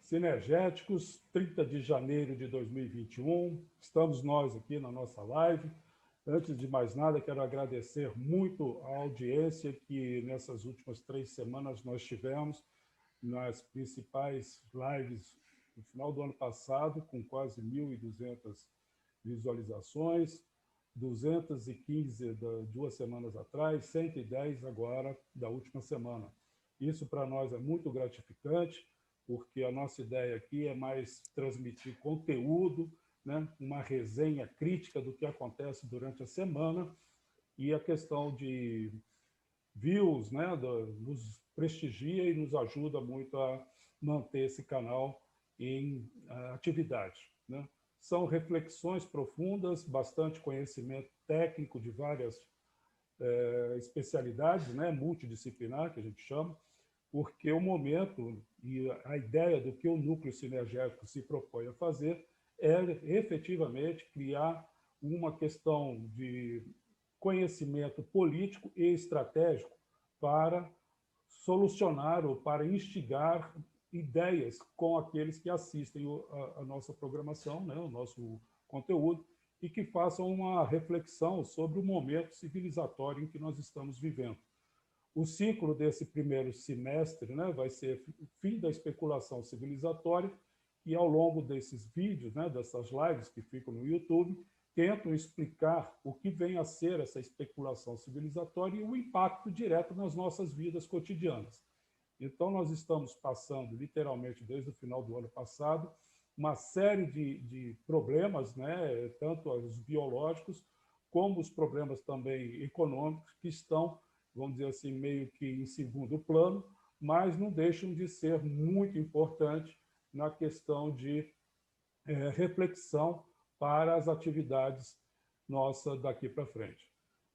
Sinergéticos, 30 de janeiro de 2021. Estamos nós aqui na nossa live. Antes de mais nada, quero agradecer muito a audiência que nessas últimas 3 semanas nós tivemos nas principais lives no final do ano passado, com quase 1.200 visualizações, 215 de 2 semanas atrás, 110 agora da última semana. Isso para nós é muito gratificante, porque a nossa ideia aqui é mais transmitir conteúdo, né? Uma resenha crítica do que acontece durante a semana, e a questão de views, né? Nos prestigia e nos ajuda muito a manter esse canal em atividade, né? São reflexões profundas, bastante conhecimento técnico de várias especialidades, né? Multidisciplinar, que a gente chama, porque o momento e a ideia do que o núcleo sinergético se propõe a fazer é efetivamente criar uma questão de conhecimento político e estratégico para solucionar ou para instigar ideias com aqueles que assistem a nossa programação, né, o nosso conteúdo, e que façam uma reflexão sobre o momento civilizatório em que nós estamos vivendo. O ciclo desse primeiro semestre, né, vai ser o fim da especulação civilizatória, e ao longo desses vídeos, né, dessas lives que ficam no YouTube, tentam explicar o que vem a ser essa especulação civilizatória e o impacto direto nas nossas vidas cotidianas. Então, nós estamos passando, literalmente, desde o final do ano passado, uma série de problemas, né, tanto os biológicos, como os problemas também econômicos, que estão, vamos dizer assim, meio que em segundo plano, mas não deixam de ser muito importantes na questão de reflexão para as atividades nossas daqui para frente.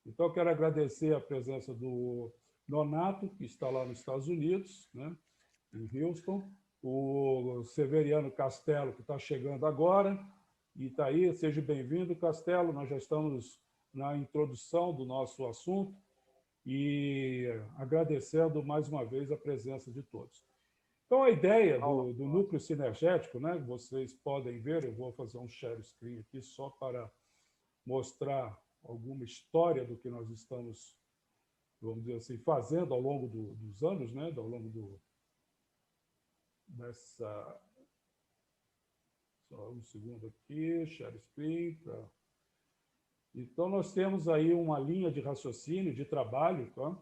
Então, eu quero agradecer a presença do Nonato, que está lá nos Estados Unidos, né, em Houston, o Severiano Castelo, que está chegando agora, e está aí. Seja bem-vindo, Castelo. Nós já estamos na introdução do nosso assunto, e agradecendo mais uma vez a presença de todos. Então, a ideia do núcleo sinergético, né, vocês podem ver, eu vou fazer um share screen aqui só para mostrar alguma história do que nós estamos, vamos dizer assim, fazendo ao longo dos anos, né, ao longo dessa... Só um segundo aqui, share screen. Então, nós temos aí uma linha de raciocínio, de trabalho, tá,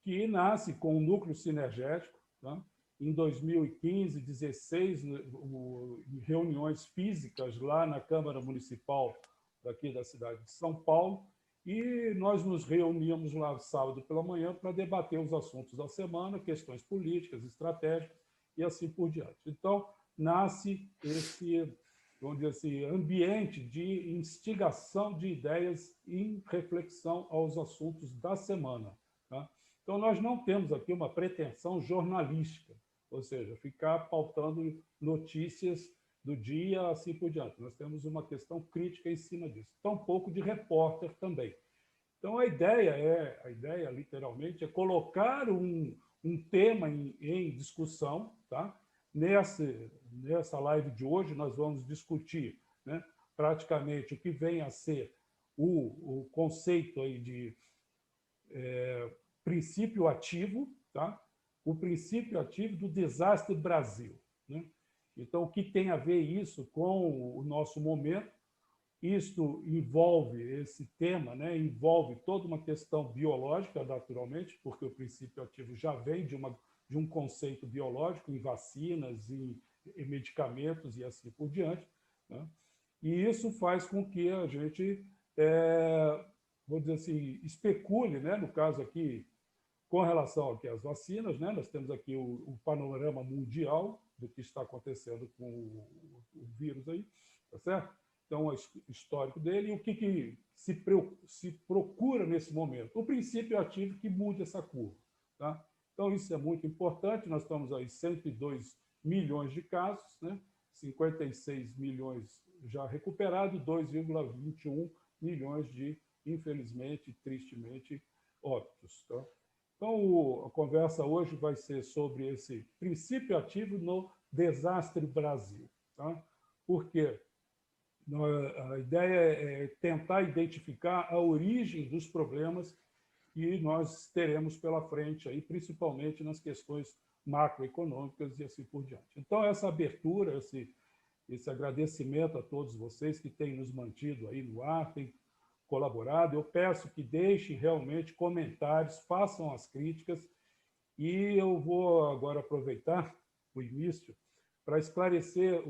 que nasce com o núcleo sinergético, tá? Em 2015, 2016, em reuniões físicas lá na Câmara Municipal daqui da cidade de São Paulo, e nós nos reuníamos lá sábado pela manhã para debater os assuntos da semana, questões políticas, estratégicas e assim por diante. Então, nasce esse, vamos dizer assim, ambiente de instigação de ideias em reflexão aos assuntos da semana, tá? Então, nós não temos aqui uma pretensão jornalística, ou seja, ficar pautando notícias do dia, assim por diante. Nós temos uma questão crítica em cima disso. Então, um pouco de repórter também. Então, a ideia literalmente, é colocar um tema em discussão, tá? Nessa live de hoje, nós vamos discutir, né, praticamente o que vem a ser o conceito aí de princípio ativo, tá? O princípio ativo do desastre Brasil, né? Então, o que tem a ver isso com o nosso momento? Isto envolve, esse tema, né, envolve toda uma questão biológica, naturalmente, porque o princípio ativo já vem de um conceito biológico em vacinas, em medicamentos e assim por diante, né? E isso faz com que a gente, vou dizer assim, especule, né, no caso aqui, com relação aqui às vacinas, né, nós temos aqui o panorama mundial do que está acontecendo com o vírus aí, tá certo? Então, o histórico dele e o que se procura nesse momento. O princípio ativo que mude essa curva, tá? Então, isso é muito importante. Nós estamos aí 102 milhões de casos, né? 56 milhões já recuperados, 2,21 milhões de, infelizmente, tristemente, óbitos, tá? Então, a conversa hoje vai ser sobre esse princípio ativo no Desastre Brasil. Tá? Por quê? A ideia é tentar identificar a origem dos problemas que nós teremos pela frente, aí, principalmente nas questões macroeconômicas e assim por diante. Então, essa abertura, esse agradecimento a todos vocês que têm nos mantido aí no ar, têm colaborado. Eu peço que deixem realmente comentários, façam as críticas, e eu vou agora aproveitar o início para esclarecer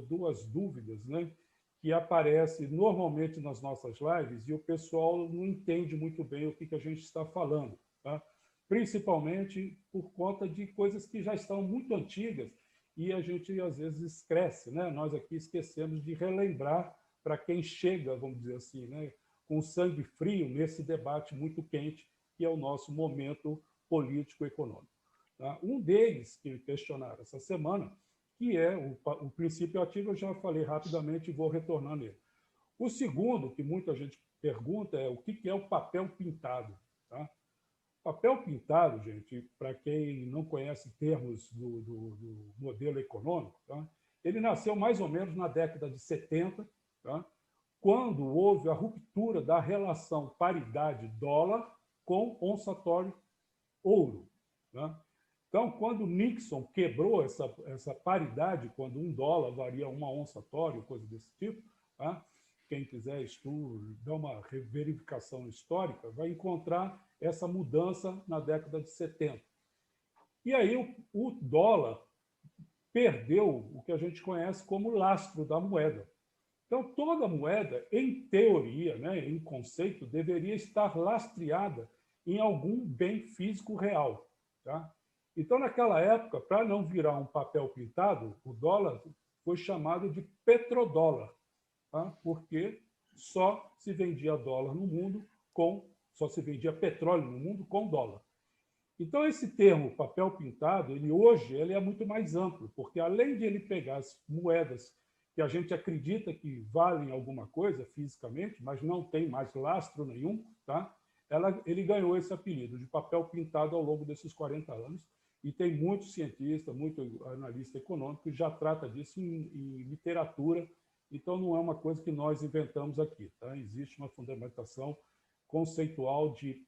duas dúvidas, né, que aparecem normalmente nas nossas lives e o pessoal não entende muito bem o que a gente está falando, tá? Principalmente por conta de coisas que já estão muito antigas e a gente, às vezes, esquece, né? Nós aqui esquecemos de relembrar para quem chega, vamos dizer assim, né, com sangue frio nesse debate muito quente, que é o nosso momento político-econômico. Tá? Um deles que questionaram essa semana, que é o princípio ativo, eu já falei rapidamente e vou retornar nele. O segundo, que muita gente pergunta, é o que é o papel pintado. Tá? Papel pintado, gente, para quem não conhece termos do modelo econômico, tá? Ele nasceu mais ou menos na década de 70, tá? Quando houve a ruptura da relação paridade dólar com onçatório ouro. Tá? Então, quando Nixon quebrou essa paridade, quando $1 valia uma onça tório, coisa desse tipo, tá? Quem quiser dar uma verificação histórica, vai encontrar essa mudança na década de 70. E aí o dólar perdeu o que a gente conhece como lastro da moeda. Então, toda moeda, em teoria, né, em conceito, deveria estar lastreada em algum bem físico real. Tá? Então, naquela época, para não virar um papel pintado, o dólar foi chamado de petrodólar, tá? Porque só se vendia dólar no mundo só se vendia petróleo no mundo com dólar. Então, esse termo papel pintado, hoje ele é muito mais amplo, porque além de ele pegar as moedas que a gente acredita que valem alguma coisa fisicamente, mas não tem mais lastro nenhum, tá? Ele ganhou esse apelido de papel pintado ao longo desses 40 anos, e tem muito cientista, muito analista econômico que já trata disso em literatura, então não é uma coisa que nós inventamos aqui. Tá? Existe uma fundamentação conceitual de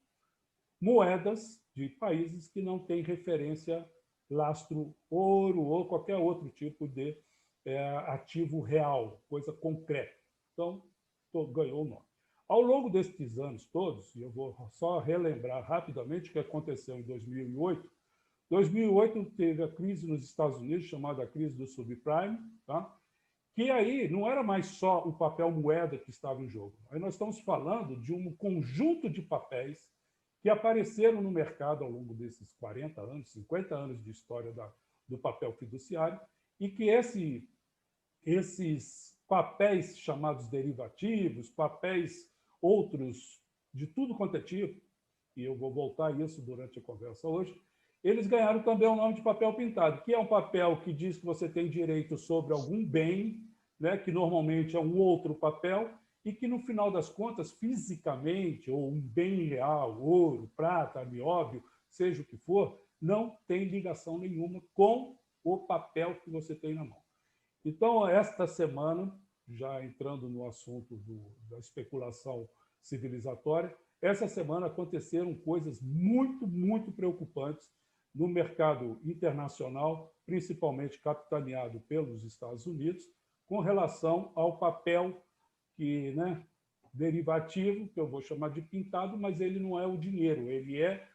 moedas de países que não têm referência lastro ouro ou qualquer outro tipo de ativo real, coisa concreta. Então, ganhou o nome. Ao longo desses anos todos, e eu vou só relembrar rapidamente o que aconteceu em 2008, 2008 teve a crise nos Estados Unidos, chamada crise do subprime, tá? Que aí não era mais só o papel moeda que estava em jogo. Aí nós estamos falando de um conjunto de papéis que apareceram no mercado ao longo desses 40 anos, 50 anos de história do papel fiduciário, e que esses papéis chamados derivativos, papéis outros de tudo quanto é tipo, e eu vou voltar a isso durante a conversa hoje, eles ganharam também o nome de papel pintado, que é um papel que diz que você tem direito sobre algum bem, né, que normalmente é um outro papel, e que, no final das contas, fisicamente, ou um bem real, ouro, prata, nióbio, seja o que for, não tem ligação nenhuma com o papel que você tem na mão. Então, esta semana, já entrando no assunto da especulação civilizatória, essa semana aconteceram coisas muito, muito preocupantes no mercado internacional, principalmente capitaneado pelos Estados Unidos, com relação ao papel que, né, derivativo, que eu vou chamar de pintado, mas ele não é o dinheiro, ele é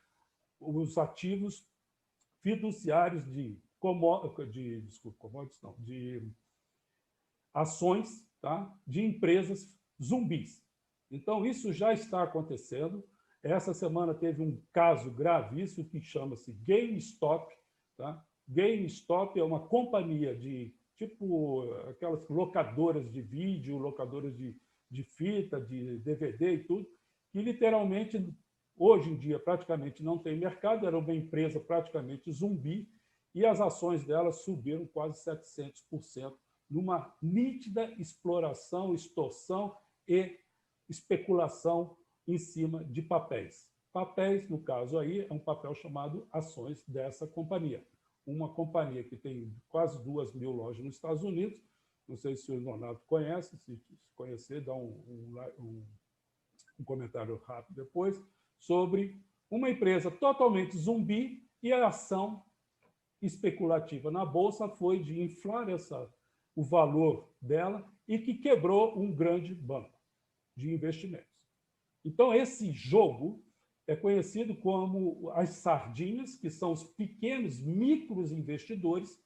os ativos fiduciários de ações, tá, de empresas zumbis. Então, isso já está acontecendo. Essa semana teve um caso gravíssimo que chama-se GameStop. Tá? GameStop é uma companhia de, tipo, aquelas locadoras de vídeo, locadoras de fita, de DVD e tudo, que literalmente, hoje em dia, praticamente não tem mercado, era uma empresa praticamente zumbi, e as ações dela subiram quase 700%, numa nítida exploração, extorsão e especulação em cima de papéis. Papéis, no caso aí, é um papel chamado ações dessa companhia. uma companhia que tem quase 2.000 lojas nos Estados Unidos. Não sei se o Nonato conhece, se conhecer, dá um comentário rápido depois, sobre uma empresa totalmente zumbi, e a ação especulativa na Bolsa foi de inflar o valor dela e que quebrou um grande banco de investimentos. Então, esse jogo é conhecido como as sardinhas, que são os pequenos microinvestidores,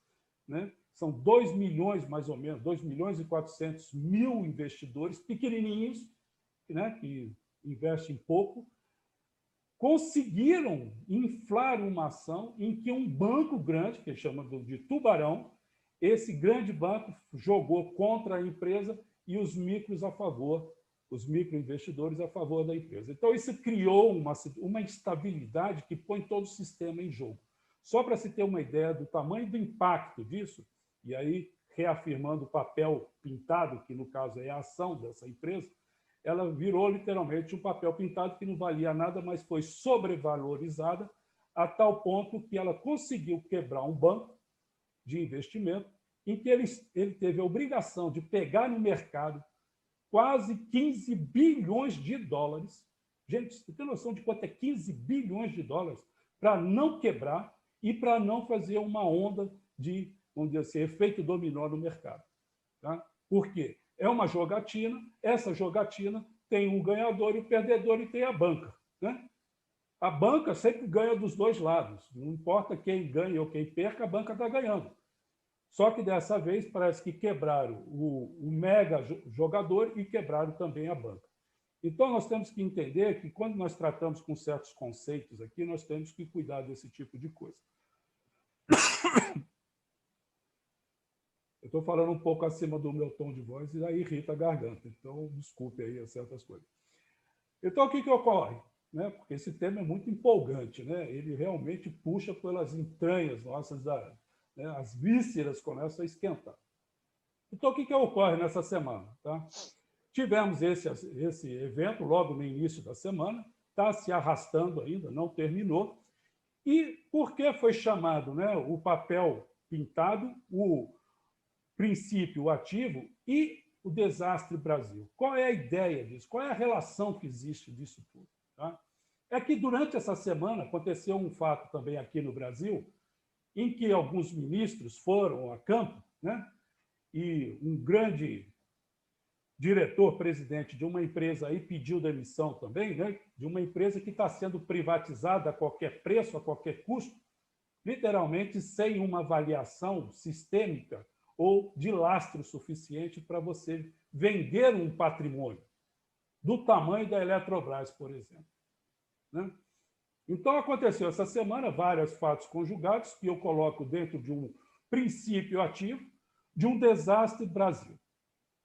né? São 2 milhões, mais ou menos, 2 milhões e 400 mil investidores pequenininhos, né? Que investem pouco, conseguiram inflar uma ação em que um banco grande, que chama de tubarão, esse grande banco jogou contra a empresa e os micros a favor, os microinvestidores a favor da empresa. Então, isso criou uma instabilidade que põe todo o sistema em jogo. Só para se ter uma ideia do tamanho do impacto disso, e aí reafirmando o papel pintado, que no caso é a ação dessa empresa, ela virou literalmente um papel pintado que não valia nada, mas foi sobrevalorizada a tal ponto que ela conseguiu quebrar um banco de investimento em que ele teve a obrigação de pegar no mercado quase 15 bilhões de dólares. Gente, você tem noção de quanto é 15 bilhões de dólares para não quebrar e para não fazer uma onda de, vamos dizer assim, efeito dominó no mercado. Tá? Por quê? É uma jogatina, essa jogatina tem um ganhador e um perdedor e tem a banca. Né? A banca sempre ganha dos dois lados. Não importa quem ganha ou quem perca, a banca está ganhando. Só que dessa vez parece que quebraram o mega jogador e quebraram também a banca. Então, nós temos que entender que, quando nós tratamos com certos conceitos aqui, nós temos que cuidar desse tipo de coisa. Eu estou falando um pouco acima do meu tom de voz e aí irrita a garganta. Então, desculpe aí certas coisas. Então, o que ocorre? Né? Porque esse tema é muito empolgante, né? Ele realmente puxa pelas entranhas nossas, né? As vísceras começam a esquentar. Então, o que ocorre nessa semana? Tá? Tivemos esse evento logo no início da semana, está se arrastando ainda, não terminou. E por que foi chamado, né, o papel pintado, o princípio ativo e o desastre Brasil? Qual é a ideia disso? Qual é a relação que existe disso tudo? Tá? É que durante essa semana aconteceu um fato também aqui no Brasil, em que alguns ministros foram a campo, né? E um grande diretor-presidente de uma empresa aí pediu demissão também, né? De uma empresa que está sendo privatizada a qualquer preço, a qualquer custo, literalmente sem uma avaliação sistêmica ou de lastro suficiente para você vender um patrimônio do tamanho da Eletrobras, por exemplo. Né? Então, aconteceu essa semana vários fatos conjugados que eu coloco dentro de um princípio ativo de um desastre Brasil.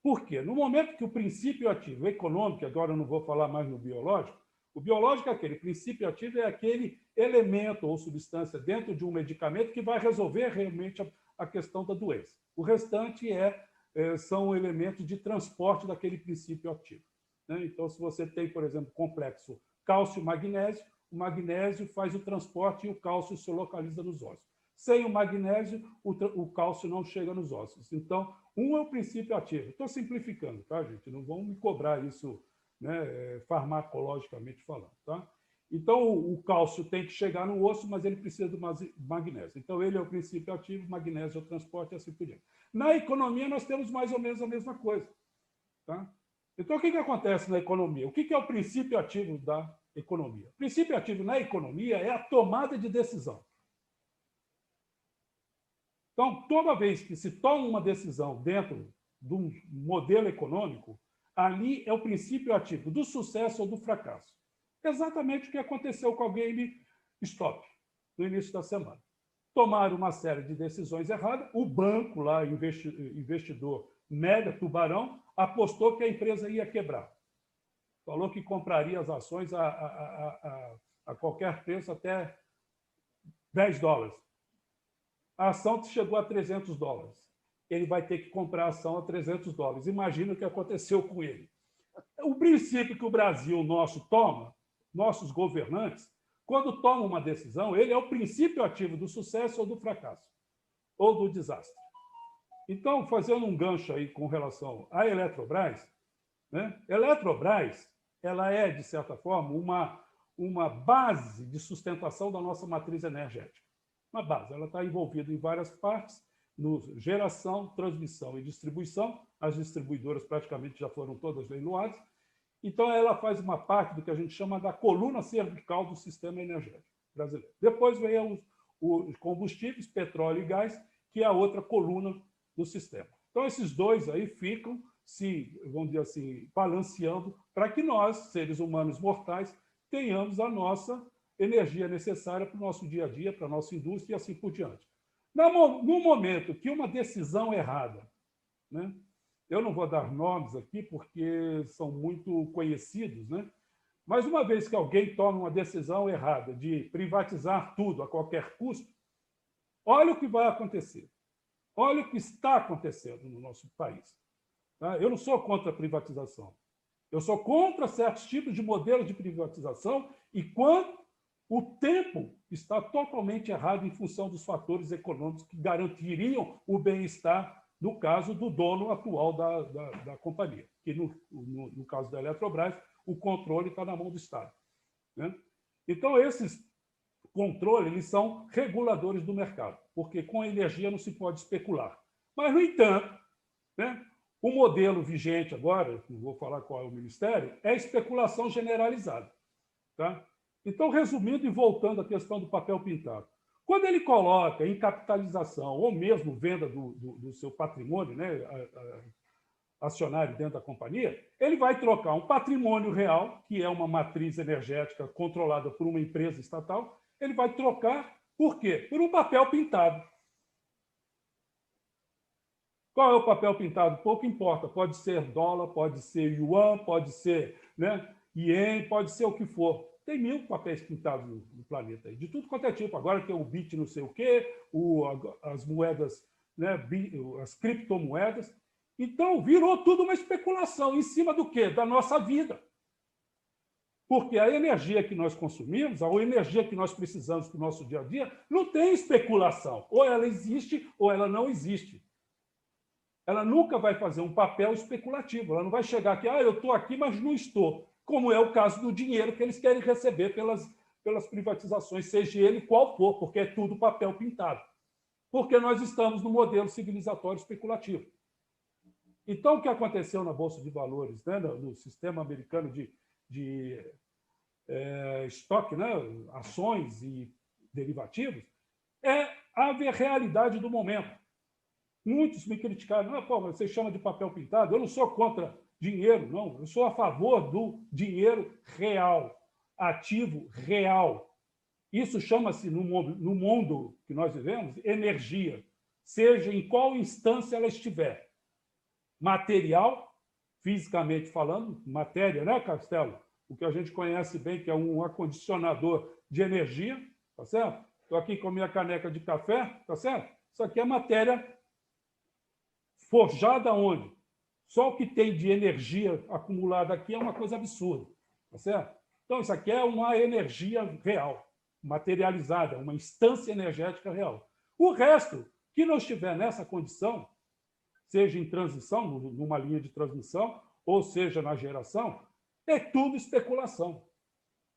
Por quê? No momento que o princípio ativo econômico, agora eu não vou falar mais no biológico, o biológico é aquele, princípio ativo é aquele elemento ou substância dentro de um medicamento que vai resolver realmente a questão da doença. O restante são elementos de transporte daquele princípio ativo. Né? Então, se você tem, por exemplo, complexo cálcio-magnésio, o magnésio faz o transporte e o cálcio se localiza nos ossos. Sem o magnésio, o cálcio não chega nos ossos. Então, um é o princípio ativo. Estou simplificando, tá, gente? Não vão me cobrar isso, né, farmacologicamente falando. Tá? Então, o cálcio tem que chegar no osso, mas ele precisa do magnésio. Então, ele é o princípio ativo, magnésio é o transporte e assim por diante. Na economia, nós temos mais ou menos a mesma coisa. Tá? Então, o que acontece na economia? O que é o princípio ativo da economia? O princípio ativo na economia é a tomada de decisão. Então, toda vez que se toma uma decisão dentro de um modelo econômico, ali é o princípio ativo do sucesso ou do fracasso. Exatamente o que aconteceu com a GameStop no início da semana. Tomaram uma série de decisões erradas, o banco lá, investidor mega tubarão, apostou que a empresa ia quebrar. Falou que compraria as ações a qualquer preço até $10. A ação chegou a $300. Ele vai ter que comprar a ação a $300. Imagina o que aconteceu com ele. O princípio que o Brasil nosso toma, nossos governantes, quando toma uma decisão, ele é o princípio ativo do sucesso ou do fracasso, ou do desastre. Então, fazendo um gancho aí com relação à Eletrobras, né? Eletrobras, ela é, de certa forma, uma base de sustentação da nossa matriz energética. Uma base, ela está envolvida em várias partes, no geração, transmissão e distribuição. As distribuidoras praticamente já foram todas leiloadas. Então, ela faz uma parte do que a gente chama da coluna cervical do sistema energético brasileiro. Depois vem os combustíveis, petróleo e gás, que é a outra coluna do sistema. Então, esses dois aí ficam vamos dizer assim, balanceando para que nós, seres humanos mortais, tenhamos a nossa energia necessária para o nosso dia a dia, para a nossa indústria e assim por diante. No momento que uma decisão errada, né? Eu não vou dar nomes aqui porque são muito conhecidos, né? Mas uma vez que alguém toma uma decisão errada de privatizar tudo a qualquer custo, olha o que vai acontecer. Olha o que está acontecendo no nosso país. Tá? Eu não sou contra a privatização. Eu sou contra certos tipos de modelos de privatização e quando o tempo está totalmente errado em função dos fatores econômicos que garantiriam o bem-estar, no caso do dono atual da companhia, que no caso da Eletrobras, o controle está na mão do Estado. Né? Então, esses controles eles são reguladores do mercado, porque com a energia não se pode especular. Mas, no entanto, né, o modelo vigente agora, não vou falar qual é o ministério, é especulação generalizada. Tá? Então, resumindo e voltando à questão do papel pintado, quando ele coloca em capitalização ou mesmo venda do seu patrimônio, né, acionário dentro da companhia, ele vai trocar um patrimônio real, que é uma matriz energética controlada por uma empresa estatal, ele vai trocar por quê? Por um papel pintado. Qual é o papel pintado? Pouco importa. Pode ser dólar, pode ser yuan, pode ser, né, ien, pode ser o que for. Tem 1000 papéis pintados no planeta, aí, de tudo quanto é tipo. Agora tem o bit não sei o quê, as moedas, né, as criptomoedas. Então, virou tudo uma especulação. Em cima do quê? Da nossa vida. Porque a energia que nós consumimos, a energia que nós precisamos para o nosso dia a dia, não tem especulação. Ou ela existe ou ela não existe. Ela nunca vai fazer um papel especulativo. Ela não vai chegar aqui, eu estou aqui, mas não estou. Como é o caso do dinheiro que eles querem receber pelas privatizações, seja ele qual for, porque é tudo papel pintado. Porque nós estamos no modelo civilizatório especulativo. Então, o que aconteceu na Bolsa de Valores, né, no sistema americano de estoque, né, ações e derivativos, é a realidade do momento. Muitos me criticaram, mas você chama de papel pintado? Eu não sou contra dinheiro, não. Eu sou a favor do dinheiro real, ativo real. Isso chama-se, no mundo que nós vivemos, energia, seja em qual instância ela estiver. Material, fisicamente falando, matéria, né, Castelo? O que a gente conhece bem, que é um acondicionador de energia, tá certo? Estou aqui com a minha caneca de café, tá certo? Isso aqui é matéria forjada onde? Só o que tem de energia acumulada aqui é uma coisa absurda, tá certo? Então, isso aqui é uma energia real, materializada, uma instância energética real. O resto, que não estiver nessa condição, seja em transição, numa linha de transmissão, ou seja na geração, é tudo especulação.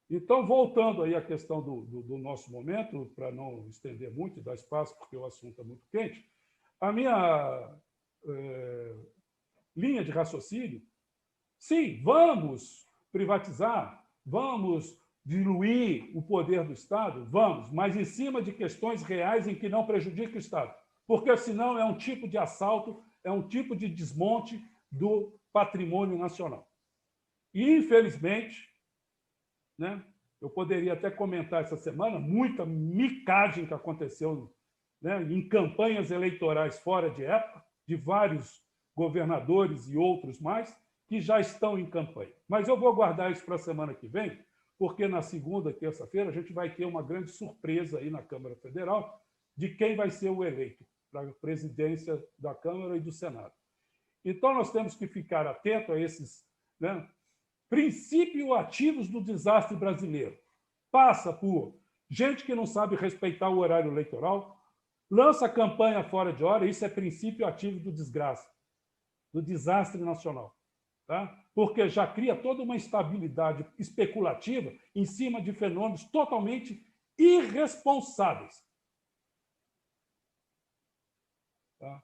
Então, voltando aí à questão do nosso momento, para não estender muito e dar espaço, porque o assunto é muito quente, a minha linha de raciocínio, sim, vamos privatizar, vamos diluir o poder do Estado, vamos, mas em cima de questões reais em que não prejudique o Estado, porque senão é um tipo de assalto, é um tipo de desmonte do patrimônio nacional. E, infelizmente, né, eu poderia até comentar essa semana muita micagem que aconteceu, né, em campanhas eleitorais fora de época, de vários governadores e outros mais, que já estão em campanha. Mas eu vou guardar isso para a semana que vem, porque na segunda, terça-feira, a gente vai ter uma grande surpresa aí na Câmara Federal de quem vai ser o eleito para a presidência da Câmara e do Senado. Então, nós temos que ficar atento a esses, né, princípios ativos do desastre brasileiro. passa por gente que não sabe respeitar o horário eleitoral, lança campanha fora de hora, isso é princípio ativo do desgraça, do desastre nacional. Tá? Porque já cria toda uma instabilidade especulativa em cima de fenômenos totalmente irresponsáveis. Tá?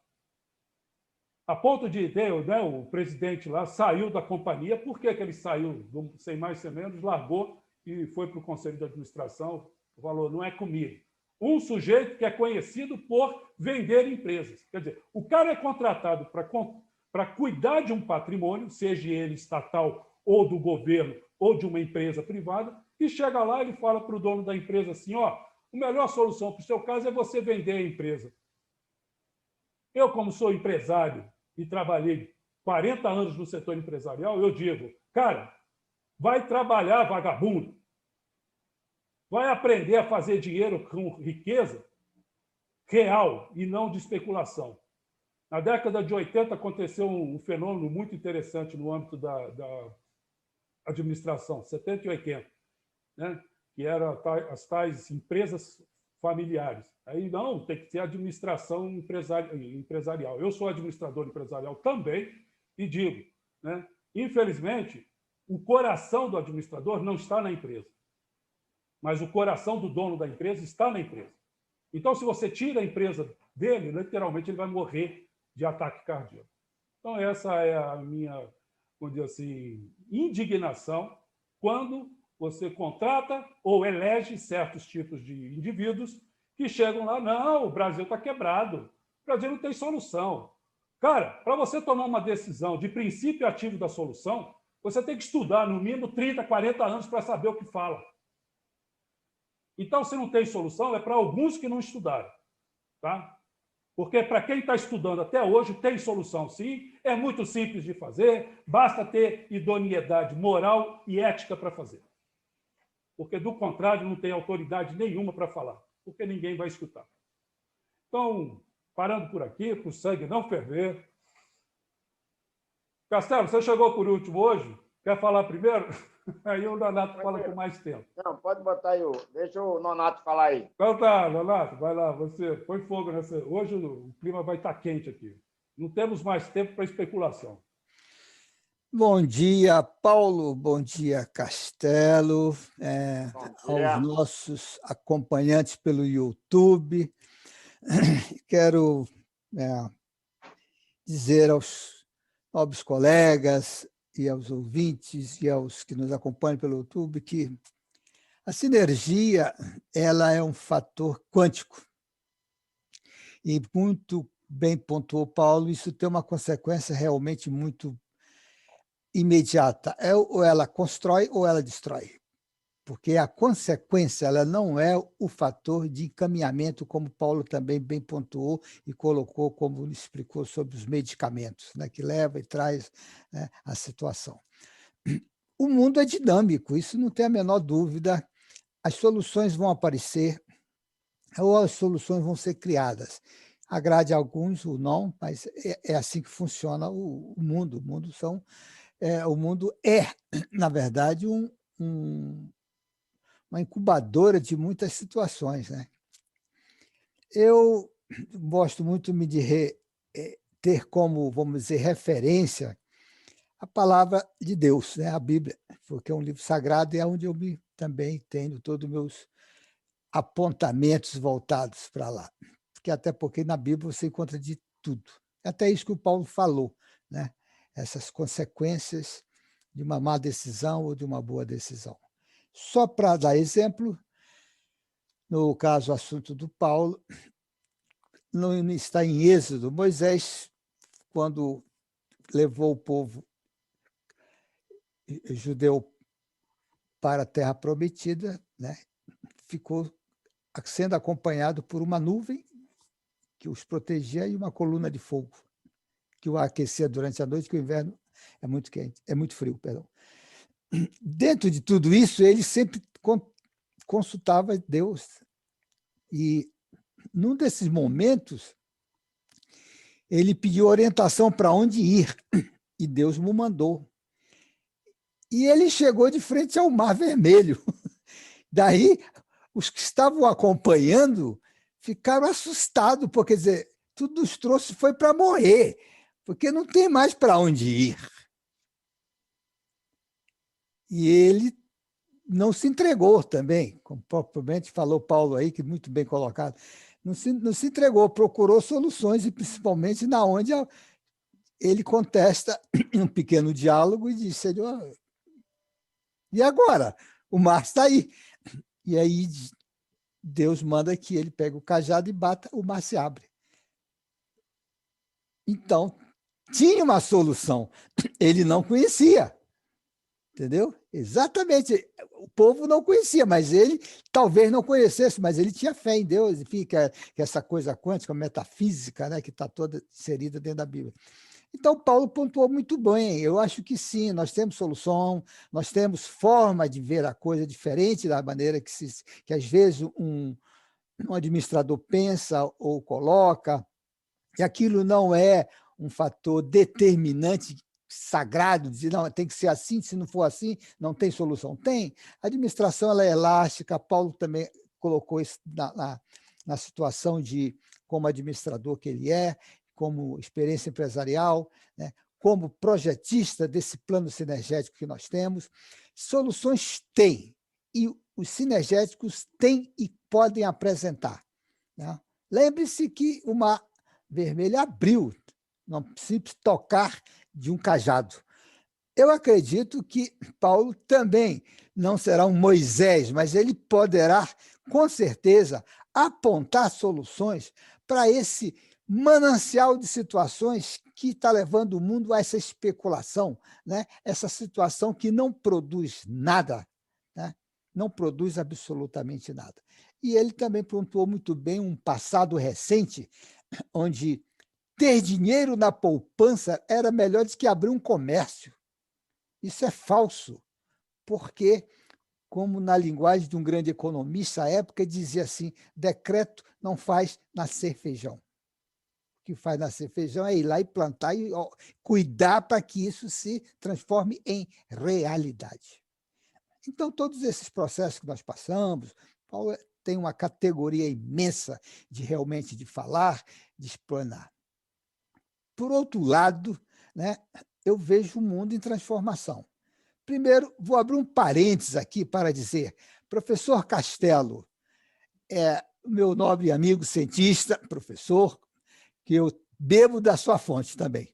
A ponto de né, o presidente lá saiu da companhia. Por que ele saiu? Sem mais sem menos, largou e foi para o conselho de administração. Falou, não é comigo. Um sujeito que é conhecido por vender empresas. Quer dizer, o cara é contratado para cuidar de um patrimônio, seja ele estatal ou do governo ou de uma empresa privada, e chega lá e ele fala para o dono da empresa assim, ó, a melhor solução para o seu caso é você vender a empresa. Eu, como sou empresário e trabalhei 40 anos no setor empresarial, eu digo, cara, vai trabalhar, vagabundo. Vai aprender a fazer dinheiro com riqueza real e não de especulação. Na década de 80 aconteceu um fenômeno muito interessante no âmbito da administração, 70 e 80, né? Que eram as tais empresas familiares. Aí não, tem que ter administração empresarial. Eu sou administrador empresarial também e digo, né? Infelizmente, o coração do administrador não está na empresa, mas o coração do dono da empresa está na empresa. Então, se você tira a empresa dele, literalmente ele vai morrer de ataque cardíaco. Então, essa é a minha, vamos dizer assim, indignação quando você contrata ou elege certos tipos de indivíduos que chegam lá, não, o Brasil está quebrado, o Brasil não tem solução. Cara, para você tomar uma decisão de princípio ativo da solução, você tem que estudar no mínimo 30, 40 anos para saber o que fala. Então, se não tem solução, é para alguns que não estudaram. Tá? Porque para quem está estudando até hoje, tem solução sim, é muito simples de fazer, basta ter idoneidade moral e ética para fazer. Porque, do contrário, não tem autoridade nenhuma para falar, porque ninguém vai escutar. Então, parando por aqui, para o sangue não ferver. Castelo, você chegou por último hoje? Quer falar primeiro? Aí o Nonato fala com mais tempo. Não, pode botar aí. Deixa o Nonato falar aí. Então tá, Nonato, vai lá. Você põe fogo nessa. Hoje o clima vai estar quente aqui. Não temos mais tempo para especulação. Bom dia, Paulo. Bom dia, Castelo. Aos nossos acompanhantes pelo YouTube. Quero dizer aos nobres colegas e aos ouvintes e aos que nos acompanham pelo YouTube que a sinergia ela é um fator quântico. E muito bem pontuou Paulo, isso tem uma consequência realmente muito imediata. Ou ela constrói ou ela destrói. Porque a consequência ela não é o fator de encaminhamento, como Paulo também bem pontuou e colocou, como explicou, sobre os medicamentos, né, que leva e traz, né, a situação. O mundo é dinâmico, isso não tem a menor dúvida. As soluções vão aparecer ou as soluções vão ser criadas. Agrade a alguns ou não, mas é assim que funciona o mundo. O mundo é, na verdade, uma incubadora de muitas situações, né? Eu gosto muito de ter como, vamos dizer, referência a palavra de Deus, né? A Bíblia, porque é um livro sagrado e é onde eu também tenho todos os meus apontamentos voltados para lá. Até porque na Bíblia você encontra de tudo. Até isso que o Paulo falou, né? Essas consequências de uma má decisão ou de uma boa decisão. Só para dar exemplo, no caso, o assunto do Paulo, não está em Êxodo. Moisés, quando levou o povo judeu para a Terra Prometida, né, ficou sendo acompanhado por uma nuvem que os protegia e uma coluna de fogo que o aquecia durante a noite, que o inverno é muito quente, é muito frio, perdão. Dentro de tudo isso, ele sempre consultava Deus. E, num desses momentos, ele pediu orientação para onde ir, e Deus o mandou. E ele chegou de frente ao Mar Vermelho. Daí, os que estavam acompanhando ficaram assustados, porque, quer dizer, tudo nos trouxe foi para morrer, porque não tem mais para onde ir. E ele não se entregou também, como propriamente falou Paulo aí, que muito bem colocado, não se entregou, procurou soluções, e principalmente na onde ele contesta um pequeno diálogo e disse, e agora? O mar está aí. E aí Deus manda que ele pegue o cajado e bata, o mar se abre. Então, tinha uma solução, ele não conhecia. Entendeu? Exatamente. O povo não conhecia, mas ele talvez não conhecesse, mas ele tinha fé em Deus, enfim, que essa coisa quântica, metafísica, né, que está toda inserida dentro da Bíblia. Então, Paulo pontuou muito bem. Eu acho que sim, nós temos solução, nós temos forma de ver a coisa diferente da maneira que às vezes um administrador pensa ou coloca, e aquilo não é um fator determinante sagrado, dizer, não, tem que ser assim, se não for assim, não tem solução. Tem. A administração ela é elástica, Paulo também colocou isso na situação de como administrador que ele é, como experiência empresarial, né, como projetista desse plano sinergético que nós temos. Soluções tem, e os sinergéticos têm e podem apresentar. Né? Lembre-se que o Mar Vermelho abriu, não precisa tocar de um cajado. Eu acredito que Paulo também não será um Moisés, mas ele poderá, com certeza, apontar soluções para esse manancial de situações que está levando o mundo a essa especulação, né? Essa situação que não produz nada, né? Não produz absolutamente nada. E ele também pontuou muito bem um passado recente, onde ter dinheiro na poupança era melhor do que abrir um comércio. Isso é falso, porque, como na linguagem de um grande economista à época, dizia assim, decreto não faz nascer feijão. O que faz nascer feijão é ir lá e plantar e cuidar para que isso se transforme em realidade. Então, todos esses processos que nós passamos, Paulo tem uma categoria imensa de realmente de falar, de explanar. Por outro lado, né, eu vejo o mundo em transformação. Primeiro, vou abrir um parênteses aqui para dizer, professor Castelo, meu nobre amigo cientista, professor, que eu bebo da sua fonte também.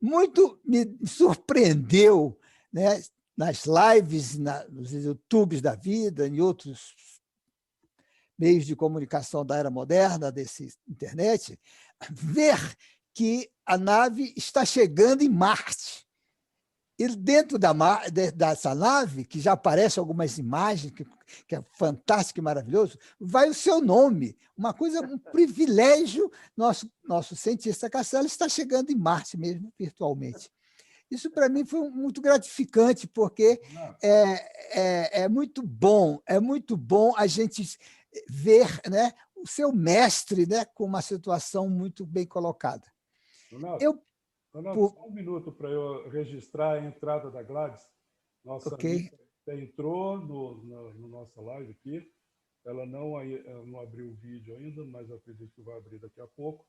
Muito me surpreendeu, né, nas lives, nos YouTubes da vida, em outros meios de comunicação da era moderna, desse internet, ver que a nave está chegando em Marte. E dentro dessa nave, que já aparecem algumas imagens, que é fantástico e maravilhoso, vai o seu nome. Uma coisa, um privilégio. Nosso cientista Castelo está chegando em Marte mesmo, virtualmente. Isso, para mim, foi muito gratificante, porque é muito bom a gente ver, né, o seu mestre, né, com uma situação muito bem colocada. Renato, só um minuto para eu registrar a entrada da Gladys. Nossa amiga entrou no nossa live aqui. Ela não abriu o vídeo ainda, mas eu acredito que vai abrir daqui a pouco.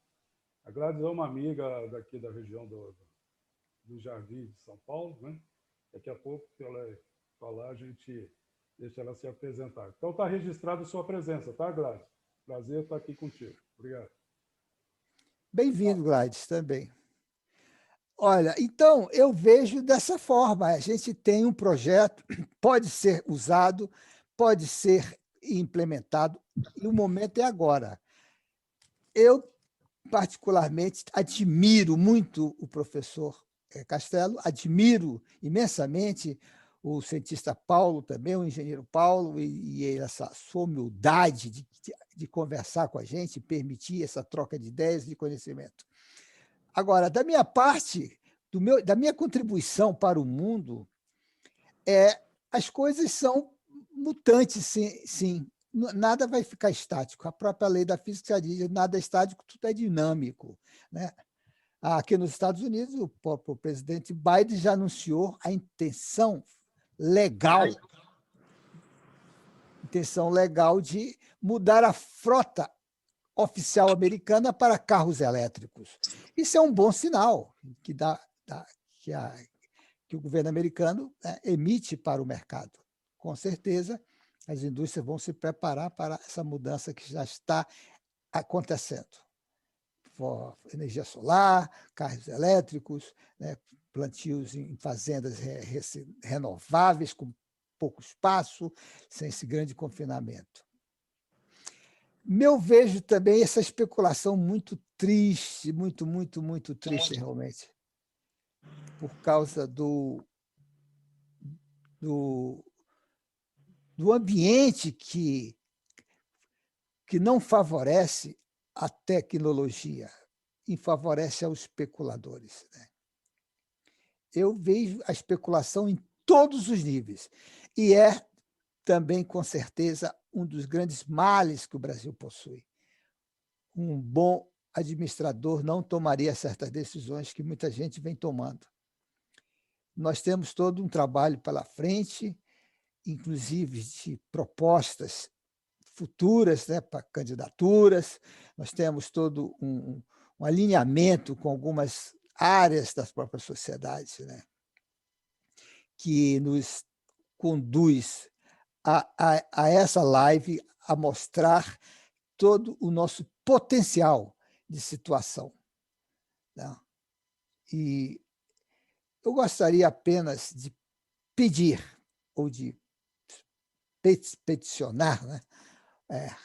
A Gladys é uma amiga daqui da região do Jardim de São Paulo, né? Daqui a pouco, se ela falar, a gente deixa ela se apresentar. Então, está registrada a sua presença, tá, Gladys? Prazer estar aqui contigo. Obrigado. Bem-vindo, Gladys, também. Olha, então, eu vejo dessa forma. A gente tem um projeto, pode ser usado, pode ser implementado, e o momento é agora. Eu, particularmente, admiro muito o professor Castelo, admiro imensamente o cientista Paulo também, o engenheiro Paulo, e essa sua humildade de conversar com a gente, permitir essa troca de ideias e de conhecimento. Agora, da minha parte, da minha contribuição para o mundo, as coisas são mutantes, sim. Nada vai ficar estático. A própria lei da física diz que nada é estático, tudo é dinâmico. Né? Aqui nos Estados Unidos, o próprio presidente Biden já anunciou a intenção legal, de mudar a frota oficial americana para carros elétricos. Isso é um bom sinal que o governo americano, né, emite para o mercado. Com certeza, as indústrias vão se preparar para essa mudança que já está acontecendo. Energia solar, carros elétricos, né, plantios em fazendas renováveis, com pouco espaço, sem esse grande confinamento. Eu vejo também essa especulação muito triste, muito triste, realmente, por causa do ambiente que não favorece a tecnologia e favorece aos especuladores, né? Eu vejo a especulação em todos os níveis, e é também, com certeza, um dos grandes males que o Brasil possui. Um bom administrador não tomaria certas decisões que muita gente vem tomando. Nós temos todo um trabalho pela frente, inclusive de propostas futuras, né, para candidaturas. Nós temos todo um alinhamento com algumas áreas das próprias sociedades, né, que nos conduz a essa live a mostrar todo o nosso potencial de situação, né? E eu gostaria apenas de pedir, ou de peticionar, né?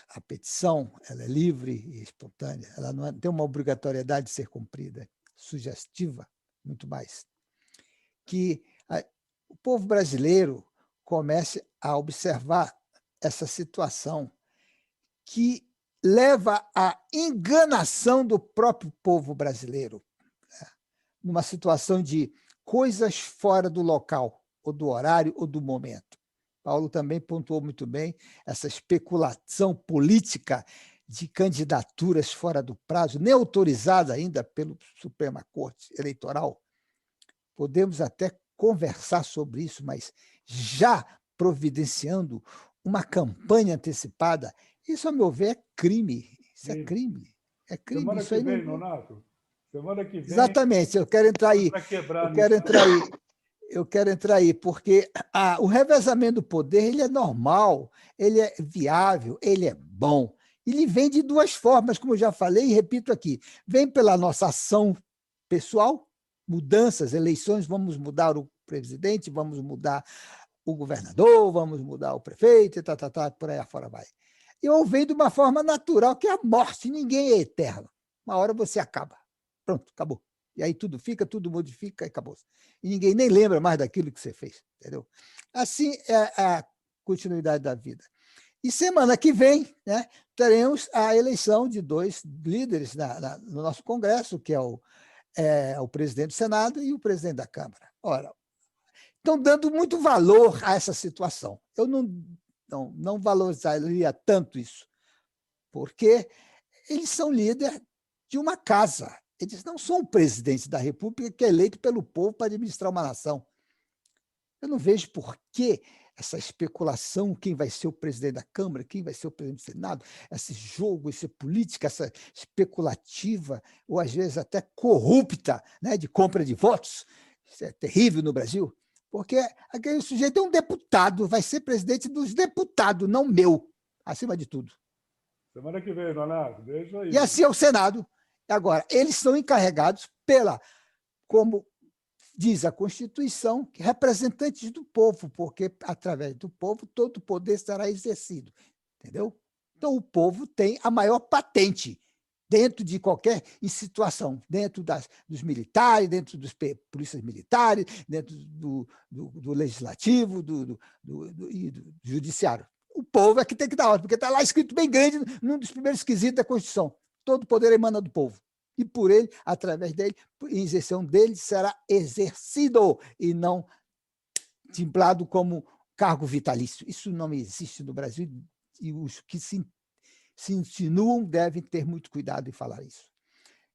A petição, ela é livre e espontânea, ela não tem uma obrigatoriedade de ser cumprida, sugestiva, muito mais, que o povo brasileiro comece a observar essa situação que leva à enganação do próprio povo brasileiro, né? Numa situação de coisas fora do local, ou do horário, ou do momento. Paulo também pontuou muito bem essa especulação política de candidaturas fora do prazo, nem autorizada ainda pela Suprema Corte Eleitoral. Podemos até conversar sobre isso, mas já providenciando uma campanha antecipada, isso, a meu ver, é crime. Isso é crime. É crime. Semana isso que aí vem, não... Nonato. Semana que vem. Exatamente, eu quero entrar aí. Eu quero entrar aí, porque o revezamento do poder, ele é normal, ele é viável, ele é bom. Ele vem de duas formas, como eu já falei e repito aqui. Vem pela nossa ação pessoal, mudanças, eleições, vamos mudar o presidente, vamos mudar o governador, vamos mudar o prefeito, por aí afora vai. Ou vem de uma forma natural, que é a morte, ninguém é eterno. Uma hora você acaba. Pronto, acabou. E aí tudo fica, tudo modifica e acabou. E ninguém nem lembra mais daquilo que você fez, entendeu? Assim é a continuidade da vida. E semana que vem, né, teremos a eleição de 2 líderes no nosso Congresso, que é o presidente do Senado e o presidente da Câmara. Ora, estão dando muito valor a essa situação. Eu não valorizaria tanto isso, porque eles são líder de uma casa. Eles não são o presidente da República que é eleito pelo povo para administrar uma nação. Eu não vejo por que essa especulação, quem vai ser o presidente da Câmara, quem vai ser o presidente do Senado, esse jogo, essa política, essa especulativa, ou às vezes até corrupta, né, de compra de votos. Isso é terrível no Brasil, porque aquele sujeito é um deputado, vai ser presidente dos deputados, não meu, acima de tudo. Semana que vem, Nonato, beijo aí. E assim é o Senado. Agora, eles são encarregados como diz a Constituição, representantes do povo, porque, através do povo, todo o poder será exercido. Entendeu? Então, o povo tem a maior patente dentro de qualquer situação, dentro dos militares, dentro dos polícias militares, dentro do legislativo e do judiciário. O povo é que tem que dar ordem, porque está lá escrito bem grande, num dos primeiros quesitos da Constituição. Todo o poder emana do povo. E por ele, através dele, em exerção dele, será exercido e não timbrado como cargo vitalício. Isso não existe no Brasil e os que se insinuam devem ter muito cuidado em falar isso.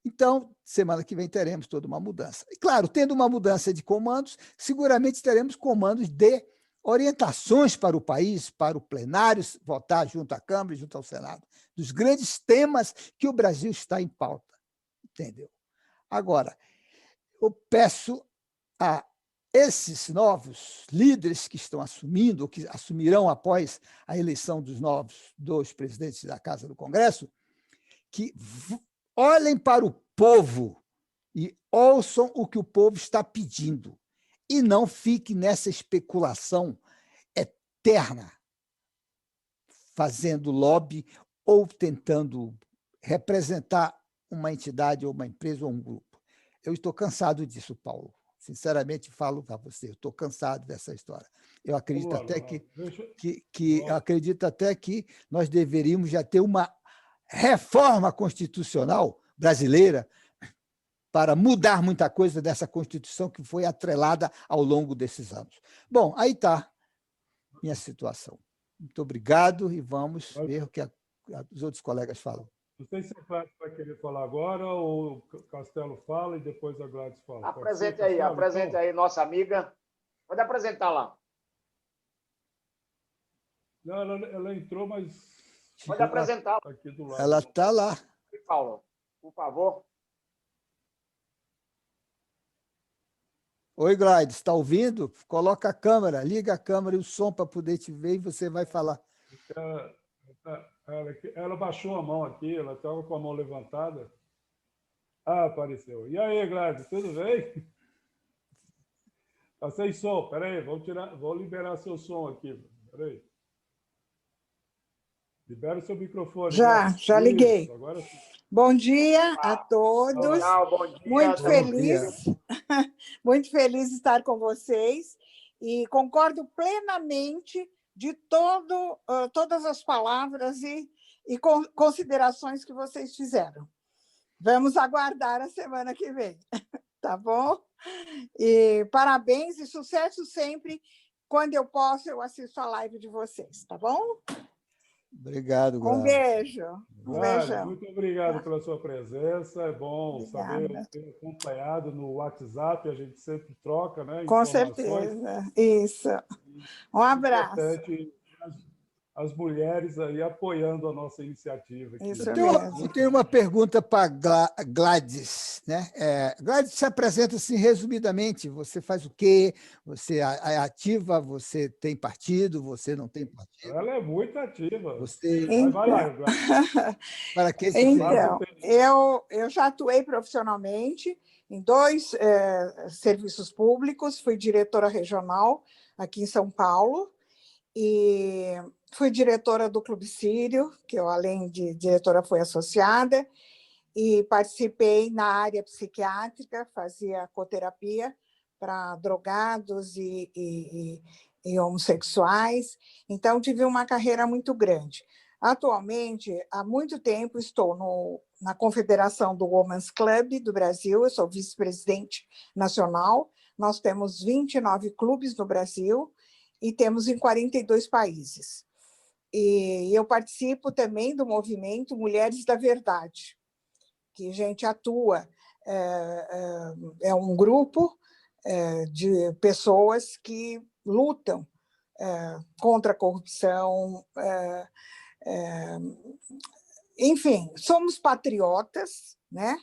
Então, semana que vem teremos toda uma mudança. E, claro, tendo uma mudança de comandos, seguramente teremos comandos de orientações para o país, para o plenário votar junto à Câmara e junto ao Senado, dos grandes temas que o Brasil está em pauta. Entendeu? Agora, eu peço a esses novos líderes que estão assumindo, ou que assumirão após a eleição dos novos 2 presidentes da Casa do Congresso, que olhem para o povo e ouçam o que o povo está pedindo e não fiquem nessa especulação eterna, fazendo lobby ou tentando representar uma entidade ou uma empresa ou um grupo. Eu estou cansado disso, Paulo. Sinceramente, falo para você, eu estou cansado dessa história. Eu acredito até que nós deveríamos já ter uma reforma constitucional brasileira para mudar muita coisa dessa Constituição que foi atrelada ao longo desses anos. Bom, aí está minha situação. Muito obrigado e vamos ver o que os outros colegas falam. Não sei se a Gladys vai querer falar agora ou o Castelo fala e depois a Gladys fala. Apresente aí, apresente aí, nossa amiga. Pode apresentar lá. Não, ela entrou, mas... Pode apresentar. Aqui do lado. Ela está lá. Paulo, por favor. Oi, Gladys, está ouvindo? Coloca a câmera, liga a câmera e o som para poder te ver e você vai falar. Ela baixou a mão aqui, ela estava com a mão levantada. Ah, apareceu. E aí, Gladys, tudo bem? Está sem som, peraí, vou liberar seu som aqui. Peraí. Libera o seu microfone. Já liguei. Isso, agora sim. Bom dia a todos. Bom dia, muito feliz. Muito feliz de estar com vocês e concordo plenamente de todas as palavras e considerações que vocês fizeram. Vamos aguardar a semana que vem, tá bom? E parabéns e sucesso sempre. Quando eu posso, eu assisto a live de vocês, tá bom? Obrigado, Gladys. Um beijo. Beijão. Muito obrigado pela sua presença. É bom saber ter acompanhado no WhatsApp, a gente sempre troca, né? Com certeza. Isso. Um abraço. É importante as mulheres aí apoiando a nossa iniciativa. Aqui. Eu tenho uma pergunta para Gladys. Né? Gladys, se apresenta assim, resumidamente. Você faz o quê? Você é ativa? Você tem partido? Você não tem partido? Ela é muito ativa. Você... Vai lá, Gladys. Para que então, eu já atuei profissionalmente em 2 serviços públicos. Fui diretora regional aqui em São Paulo e fui diretora do Clube Sírio, que eu, além de diretora, fui associada, e participei na área psiquiátrica, fazia coterapia para drogados e homossexuais. Então, tive uma carreira muito grande. Atualmente, há muito tempo, estou na Confederação do Women's Club do Brasil, eu sou vice-presidente nacional. Nós temos 29 clubes no Brasil e temos em 42 países. E eu participo também do movimento Mulheres da Verdade, que a gente atua, é um grupo de pessoas que lutam contra a corrupção, enfim, somos patriotas, né?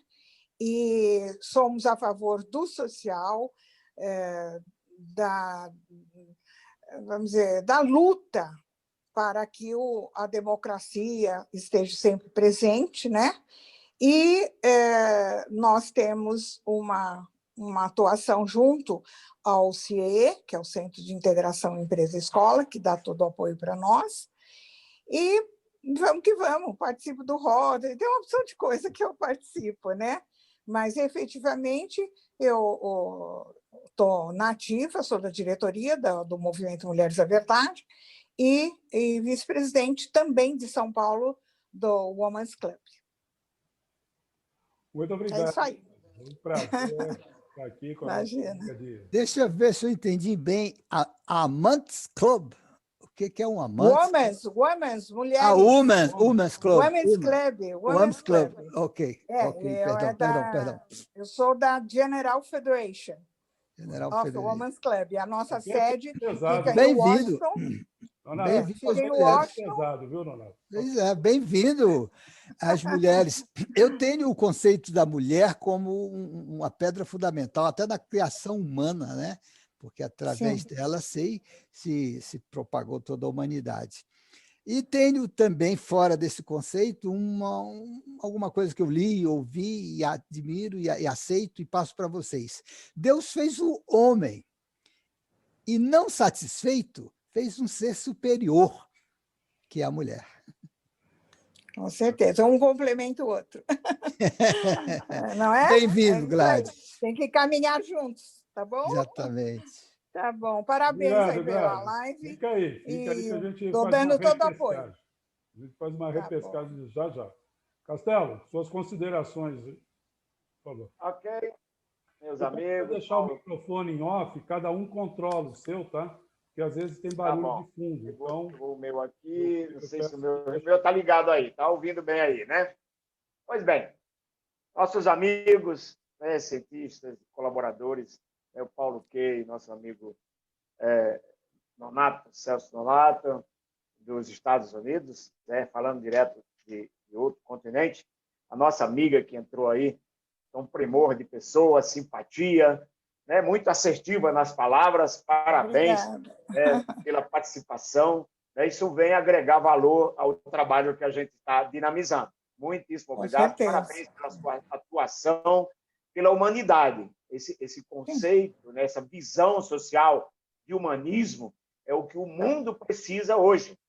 E somos a favor do social, vamos dizer, da luta para que a democracia esteja sempre presente, né? E nós temos uma atuação junto ao CIE, que é o Centro de Integração Empresa-Escola, que dá todo o apoio para nós. E vamos que vamos, participo do Rotary, tem uma opção de coisa que eu participo, né? Mas, efetivamente, eu estou na ativa, sou da diretoria do Movimento Mulheres da Verdade e vice-presidente também de São Paulo do Women's Club. Muito obrigado. É isso aí. É um prazer estar aqui com a nossa de... Deixa eu ver se eu entendi bem. A Women's Club. O que é um Women's? Women's, mulheres. Women's Club. Women's Club. Ok, perdão. Eu sou da General Federation. General Nossa, o Frederico. Women's Club. A nossa Aqui é sede pesado. fica em Bem-vindo. Washington. Nonato, Bem-vindo Fica às em mulheres. Washington. pesado, viu, Nonato? Pois é, bem-vindo às mulheres. Eu tenho o conceito da mulher como uma pedra fundamental, até na criação humana, né? Porque através Sim. dela se propagou toda a humanidade. E tenho também, fora desse conceito, alguma coisa que eu li, ouvi e admiro e aceito e passo para vocês. Deus fez o homem e, não satisfeito, fez um ser superior, que é a mulher. Com certeza. Um complementa o outro. Não é? Bem-vindo, É isso aí. Gladys. Tem que caminhar juntos, tá bom? Exatamente. Tá bom. Parabéns aí Obrigado, pela Gladys. live. Fica aí que a E gente tô faz uma dando todo apoio. repescagem. A gente faz uma Tá bom. repescagem já já. Castelo, suas considerações, por favor. Ok, meus Eu vou amigos. deixar o microfone em off, cada um controla o seu, tá? Porque às vezes tem Tá barulho bom. de fundo. Chegou Então, o meu aqui, eu não sei se o peço meu está ligado aí, está ouvindo bem aí, né? Pois bem, nossos amigos, né, cientistas, colaboradores, né, o Paulo Key, nosso amigo Nonato, Celso Nonato, dos Estados Unidos, né, falando direto de outro continente, a nossa amiga que entrou aí, um primor de pessoa, simpatia, né, muito assertiva nas palavras, parabéns pela participação, né, isso vem agregar valor ao trabalho que a gente está dinamizando. Muitíssimo obrigado, parabéns pela sua atuação, pela humanidade. Esse conceito, né, essa visão social de humanismo é o que o mundo precisa hoje.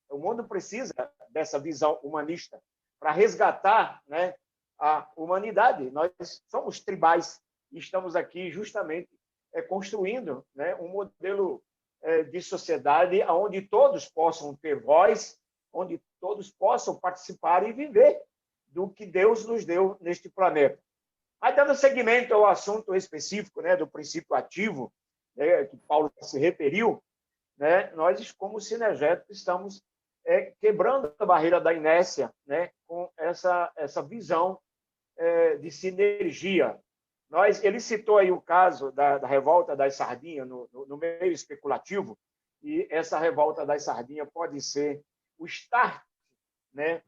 O mundo precisa dessa visão humanista para resgatar, né, a humanidade. Nós somos tribais e estamos aqui justamente construindo, né, um modelo de sociedade onde todos possam ter voz, onde todos possam participar e viver do que Deus nos deu neste planeta. Mas, dando seguimento ao assunto específico, né, do princípio ativo, né, que Paulo se referiu, né, nós, como sinergéticos, estamos quebrando a barreira da inércia, né, com essa visão de sinergia. Ele citou aí o caso da revolta das sardinhas no meio especulativo, e essa revolta das sardinhas pode ser o start, né,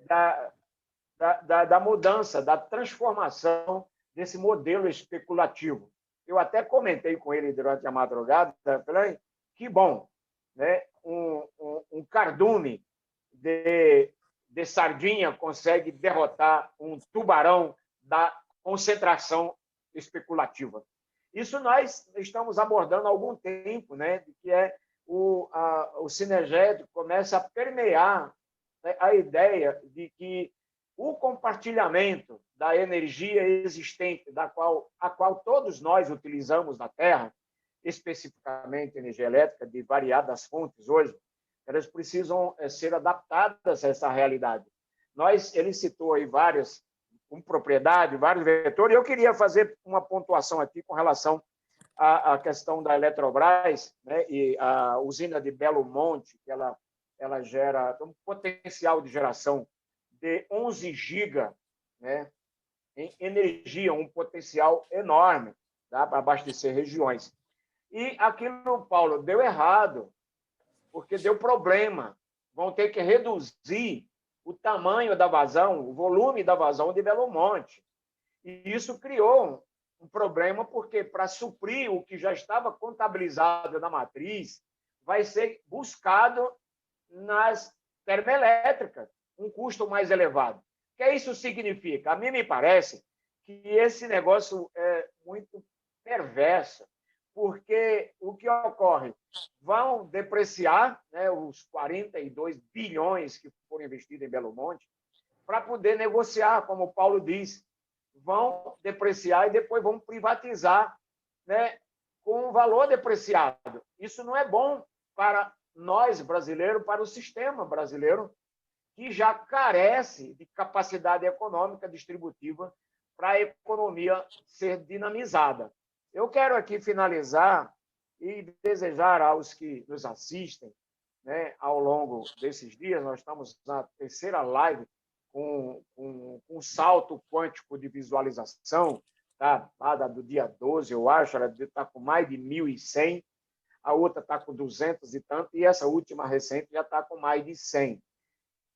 da mudança, da transformação desse modelo especulativo. Eu até comentei com ele durante a madrugada, falei, que bom, né? Um cardume de sardinha consegue derrotar um tubarão da concentração especulativa. Isso nós estamos abordando há algum tempo, né? Que o sinergético começa a permear, né, a ideia de que o compartilhamento da energia existente, a qual todos nós utilizamos na Terra, especificamente energia elétrica de variadas fontes hoje, elas precisam ser adaptadas a essa realidade. Ele citou aí várias, com propriedade, vários vetores. Eu queria fazer uma pontuação aqui com relação à questão da Eletrobras, né, e a usina de Belo Monte, que ela gera um potencial de geração de 11 giga, né, em energia, um potencial enorme, tá, para abastecer regiões. E aquilo, Paulo, deu errado, porque deu problema. Vão ter que reduzir o tamanho da vazão, o volume da vazão de Belo Monte. E isso criou um problema, porque para suprir o que já estava contabilizado na matriz, vai ser buscado nas termoelétricas, um custo mais elevado. O que isso significa? A mim me parece que esse negócio é muito perverso, porque o que ocorre? Vão depreciar, né, os 42 bilhões que foram investidos em Belo Monte para poder negociar, como o Paulo diz. Vão depreciar e depois vão privatizar, né, com o valor depreciado. Isso não é bom para nós, brasileiros, para o sistema brasileiro, que já carece de capacidade econômica distributiva para a economia ser dinamizada. Eu quero aqui finalizar e desejar aos que nos assistem, né, ao longo desses dias, nós estamos na terceira live com um salto quântico de visualização, datada do dia 12, eu acho, ela está com mais de 1.100, a outra está com 200 e tanto, e essa última recente já está com mais de 100.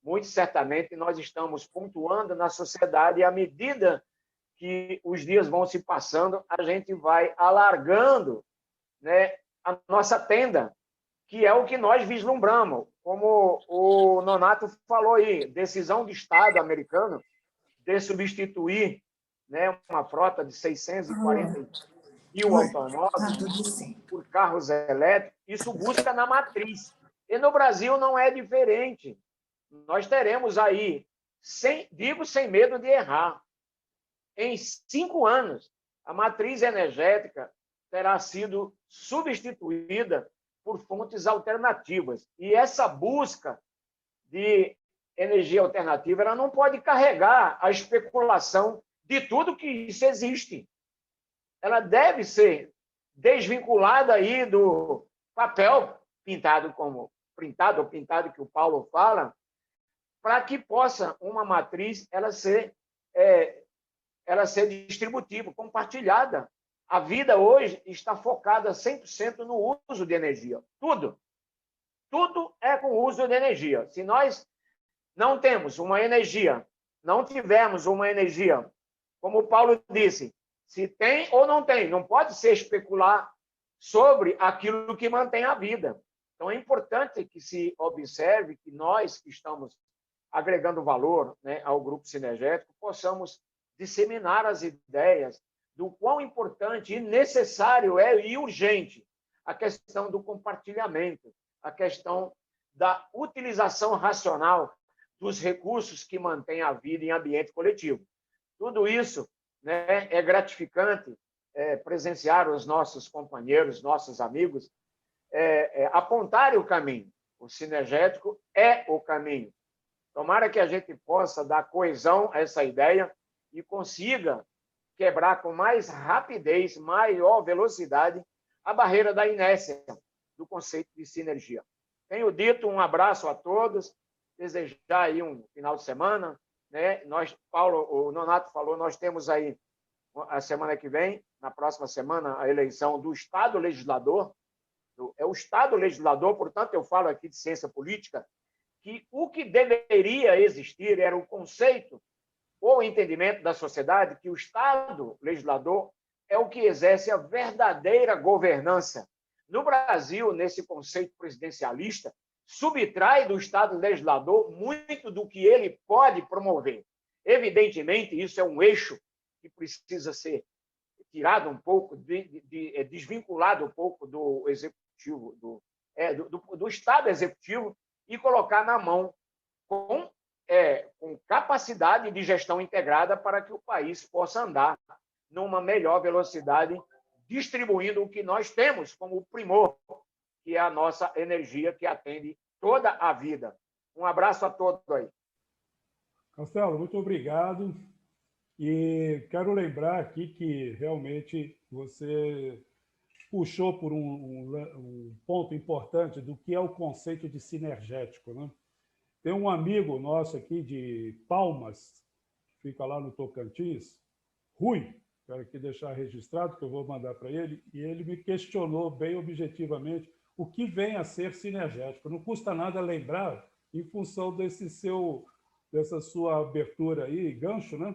Muito certamente nós estamos pontuando na sociedade e à medida que os dias vão se passando, a gente vai alargando, né, a nossa tenda, que é o que nós vislumbramos. Como o Nonato falou aí, decisão do Estado americano de substituir, né, uma frota de 640.000 automóveis por carros elétricos, isso busca na matriz. E no Brasil não é diferente. Nós teremos aí, sem medo de errar, em 5 anos, a matriz energética terá sido substituída por fontes alternativas. E essa busca de energia alternativa ela não pode carregar a especulação de tudo que isso existe. Ela deve ser desvinculada aí do papel pintado ou pintado que o Paulo fala, para que possa uma matriz ela ser distributiva, compartilhada. A vida hoje está focada 100% no uso de energia. Tudo é com o uso de energia. Se nós não tivermos uma energia, como o Paulo disse, se tem ou não tem, não pode ser especular sobre aquilo que mantém a vida. Então, é importante que se observe que nós que estamos agregando valor, né, ao Grupo Sinergético, possamos disseminar as ideias do quão importante e necessário e urgente a questão do compartilhamento, a questão da utilização racional dos recursos que mantêm a vida em ambiente coletivo. Tudo isso, né, é gratificante presenciar os nossos companheiros, nossos amigos, apontarem o caminho. O sinergético é o caminho. Tomara que a gente possa dar coesão a essa ideia e consiga quebrar com mais rapidez, maior velocidade, a barreira da inércia do conceito de sinergia. Tenho dito, um abraço a todos, desejar aí um final de semana, né? O Nonato falou, nós temos aí a semana que vem, na próxima semana, a eleição do Estado Legislador. É o Estado Legislador, portanto, eu falo aqui de ciência política, que o que deveria existir era o conceito ou entendimento da sociedade que o Estado legislador é o que exerce a verdadeira governança. No Brasil, nesse conceito presidencialista, subtrai do Estado legislador muito do que ele pode promover. Evidentemente, isso é um eixo que precisa ser tirado um pouco, desvinculado um pouco do executivo, do Estado executivo e colocar na mão com capacidade de gestão integrada para que o país possa andar numa melhor velocidade, distribuindo o que nós temos como primor, que é a nossa energia que atende toda a vida. Um abraço a todos aí. Castelo, muito obrigado. E quero lembrar aqui que realmente você puxou por um ponto importante do que é o conceito de sinergético, né? Tem um amigo nosso aqui de Palmas, que fica lá no Tocantins, Rui, quero aqui deixar registrado, que eu vou mandar para ele, e ele me questionou bem objetivamente o que vem a ser sinergético. Não custa nada lembrar, em função dessa sua abertura aí, gancho, né?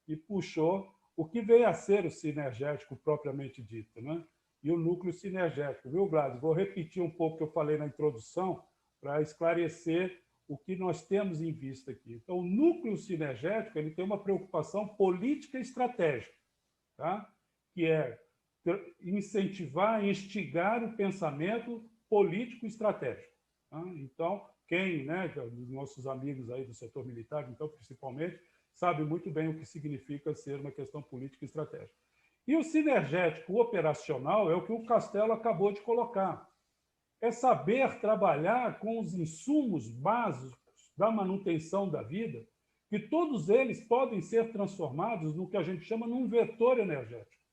E puxou o que vem a ser o sinergético propriamente dito, né? E o núcleo sinergético, viu, Gladys? Vou repetir um pouco o que eu falei na introdução para esclarecer o que nós temos em vista aqui. Então, o núcleo sinergético ele tem uma preocupação política e estratégica, tá? Que é incentivar, instigar o pensamento político e estratégico. Tá? Então, quem, né, os nossos amigos aí do setor militar, então, principalmente, sabe muito bem o que significa ser uma questão política e estratégica. E o sinergético operacional é o que o Castelo acabou de colocar. É saber trabalhar com os insumos básicos da manutenção da vida, que todos eles podem ser transformados no que a gente chama num vetor energético,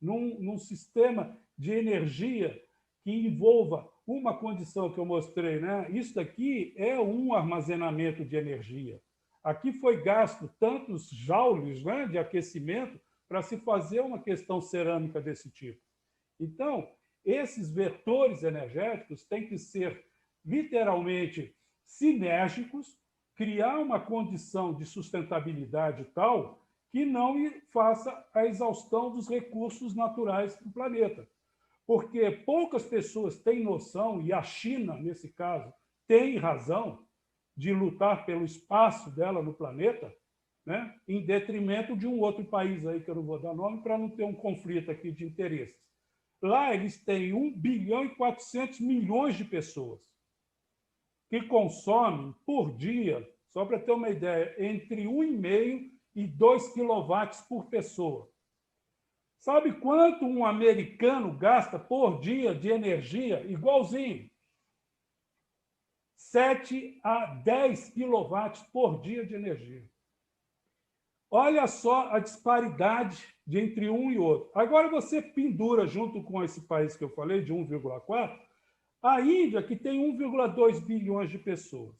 num sistema de energia que envolva uma condição que eu mostrei, né? Isso daqui é um armazenamento de energia. Aqui foi gasto tantos joules, né, de aquecimento para se fazer uma questão cerâmica desse tipo. Então, esses vetores energéticos têm que ser literalmente sinérgicos, criar uma condição de sustentabilidade tal que não faça a exaustão dos recursos naturais do planeta. Porque poucas pessoas têm noção, e a China, nesse caso, tem razão de lutar pelo espaço dela no planeta, né, em detrimento de um outro país aí, que eu não vou dar nome, para não ter um conflito aqui de interesses. Lá eles têm 1 bilhão e 400 milhões de pessoas que consomem por dia, só para ter uma ideia, entre 1,5 e 2 quilowatts por pessoa. Sabe quanto um americano gasta por dia de energia? Igualzinho. 7 a 10 quilowatts por dia de energia. Olha só a disparidade entre um e outro. Agora você pendura, junto com esse país que eu falei, de 1,4, a Índia, que tem 1,2 bilhões de pessoas.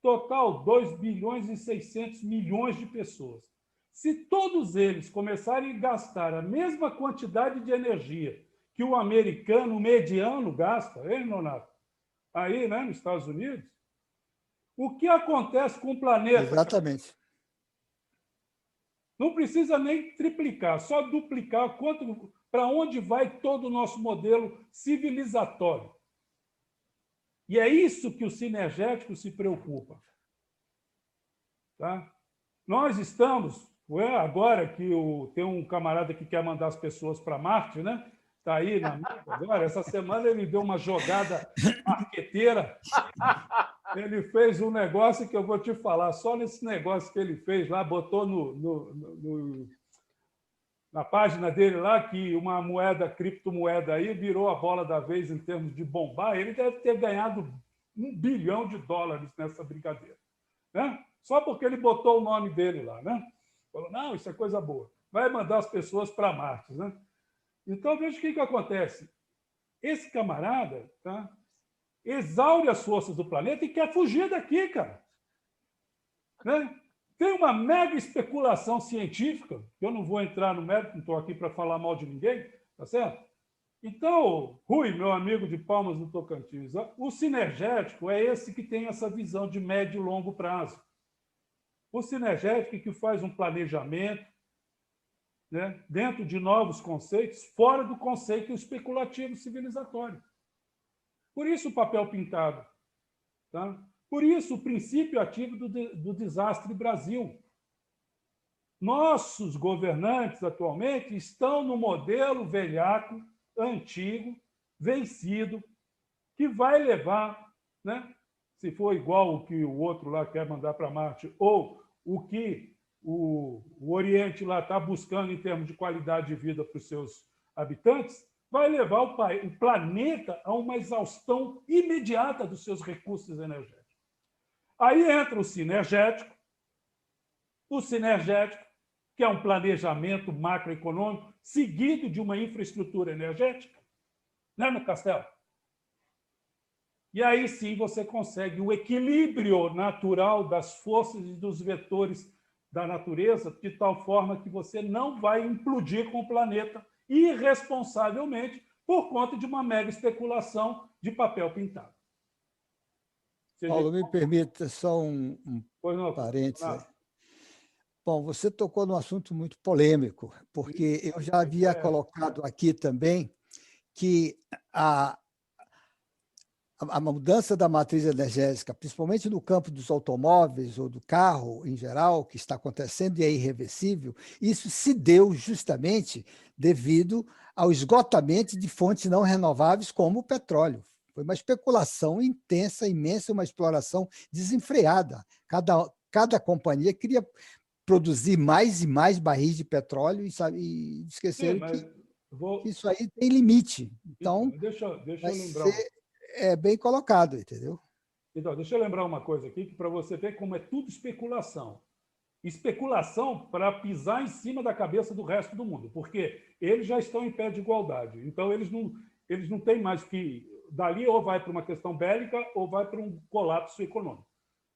Total, 2 bilhões e 600 milhões de pessoas. Se todos eles começarem a gastar a mesma quantidade de energia que o americano mediano gasta, hein, Nonato? Aí, né, nos Estados Unidos, o que acontece com o planeta? Exatamente. Não precisa nem triplicar, só duplicar para onde vai todo o nosso modelo civilizatório. E é isso que o sinergético se preocupa. Tá? Nós estamos, agora que tem um camarada que quer mandar as pessoas para Marte, né? Está aí na mídia agora. Essa semana ele deu uma jogada marqueteira. Ele fez um negócio que eu vou te falar. Só nesse negócio que ele fez lá, botou na página dele lá que uma moeda, criptomoeda aí, virou a bola da vez em termos de bombar. Ele deve ter ganhado $1 bilhão nessa brincadeira, né? Só porque ele botou o nome dele lá, né? Falou, não, isso é coisa boa. Vai mandar as pessoas para Marte, né? Então, veja o que acontece. Esse camarada, tá, exaure as forças do planeta e quer fugir daqui, cara. Né? Tem uma mega especulação científica, que eu não vou entrar no mérito, não estou aqui para falar mal de ninguém, tá certo? Então, Rui, meu amigo de Palmas do Tocantins, o sinergético é esse que tem essa visão de médio e longo prazo. O sinergético que faz um planejamento, né, dentro de novos conceitos, fora do conceito especulativo civilizatório. Por isso o papel pintado. Tá? Por isso o princípio ativo do desastre Brasil. Nossos governantes, atualmente, estão no modelo velhaco, antigo, vencido, que vai levar, né, se for igual o que o outro lá quer mandar para Marte, ou o que o Oriente lá está buscando em termos de qualidade de vida para os seus habitantes, vai levar o planeta a uma exaustão imediata dos seus recursos energéticos. Aí entra o sinergético, que é um planejamento macroeconômico seguido de uma infraestrutura energética, né, meu Castelo? E aí sim você consegue o equilíbrio natural das forças e dos vetores da natureza, de tal forma que você não vai implodir com o planeta irresponsavelmente por conta de uma mega especulação de papel pintado. Paulo, me permita só um parênteses. Não. Bom, você tocou num assunto muito polêmico, porque eu já havia colocado aqui também que a mudança da matriz energética, principalmente no campo dos automóveis ou do carro em geral, que está acontecendo e é irreversível, isso se deu justamente devido ao esgotamento de fontes não renováveis como o petróleo. Foi uma especulação intensa, imensa, uma exploração desenfreada. Cada companhia queria produzir mais e mais barris de petróleo e esqueceram que isso aí tem limite. Então, deixa eu lembrar. É bem colocado, entendeu? Então, deixa eu lembrar uma coisa aqui, que para você ver como é tudo especulação. Especulação para pisar em cima da cabeça do resto do mundo, porque eles já estão em pé de igualdade. Então, eles não têm mais que... Dali ou vai para uma questão bélica ou vai para um colapso econômico.